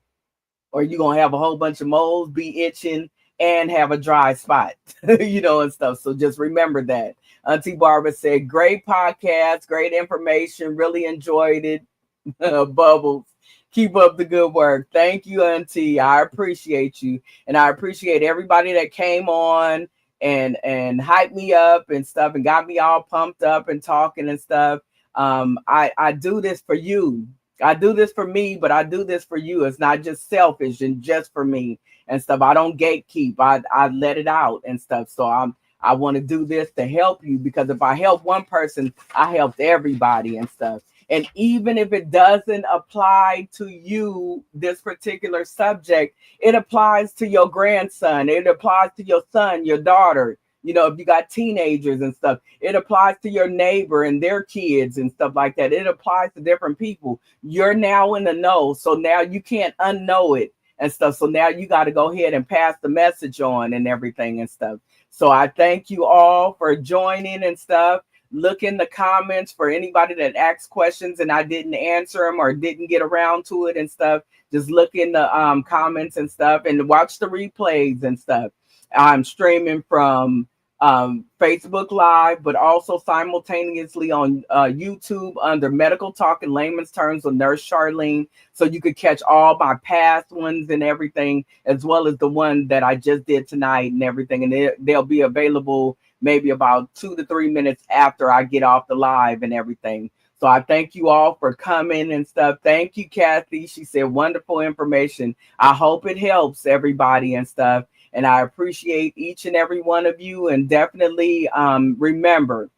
Or you're going to have a whole bunch of moles, be itching, and have a dry spot, and stuff. So just remember that. Auntie Barbara said, great podcast, great information. Really enjoyed it. Bubbles. Keep up the good work. Thank you, Auntie. I appreciate you. And I appreciate everybody that came on and hyped me up and stuff and got me all pumped up and talking and stuff. I do this for you. I do this for me, but I do this for you. It's not just selfish and just for me and stuff. I don't gatekeep. I let it out and stuff. So I want to do this to help you, because if I help one person, I helped everybody and stuff. And even if it doesn't apply to you, this particular subject, it applies to your grandson. It applies to your son, your daughter. If you got teenagers and stuff, it applies to your neighbor and their kids and stuff like that. It applies to different people. You're now in the know. So now you can't unknow it and stuff. So now you got to go ahead and pass the message on and everything and stuff. So I thank you all for joining and stuff. Look in the comments for anybody that asked questions and I didn't answer them or didn't get around to it and stuff. Just look in the comments and stuff and watch the replays and stuff. I'm streaming from Facebook Live, but also simultaneously on YouTube under Medical Talk in Layman's Terms with Nurse Charlene. So you could catch all my past ones and everything, as well as the one that I just did tonight and everything. And they'll be available maybe about 2 to 3 minutes after I get off the live and everything. So I thank you all for coming and stuff. Thank you, Kathy. She said wonderful information. I hope it helps everybody and stuff. And I appreciate each and every one of you. And definitely remember,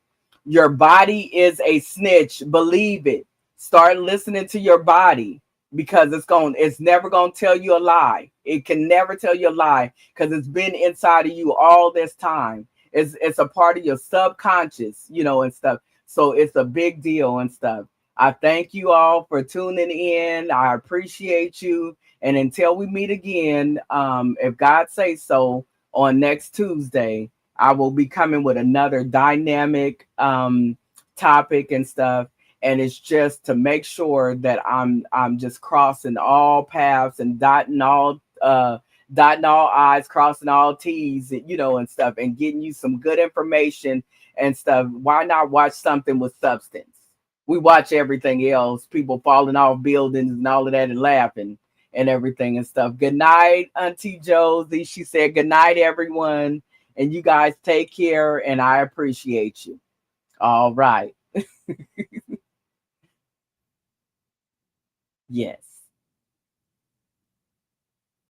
your body is a snitch. Believe it. Start listening to your body, because it's never going to tell you a lie. It can never tell you a lie, because it's been inside of you all this time. It's a part of your subconscious, and stuff. So it's a big deal and stuff. I thank you all for tuning in. I appreciate you. And until we meet again, if God says so, on next Tuesday, I will be coming with another dynamic topic and stuff. And it's just to make sure that I'm just crossing all paths and dotting all I's, crossing all T's, and stuff, and getting you some good information and stuff. Why not watch something with substance? We watch everything else, people falling off buildings and all of that and laughing and everything and stuff. Good night, Auntie Josie. She said, good night, everyone. And you guys take care, and I appreciate you. All right. Yes.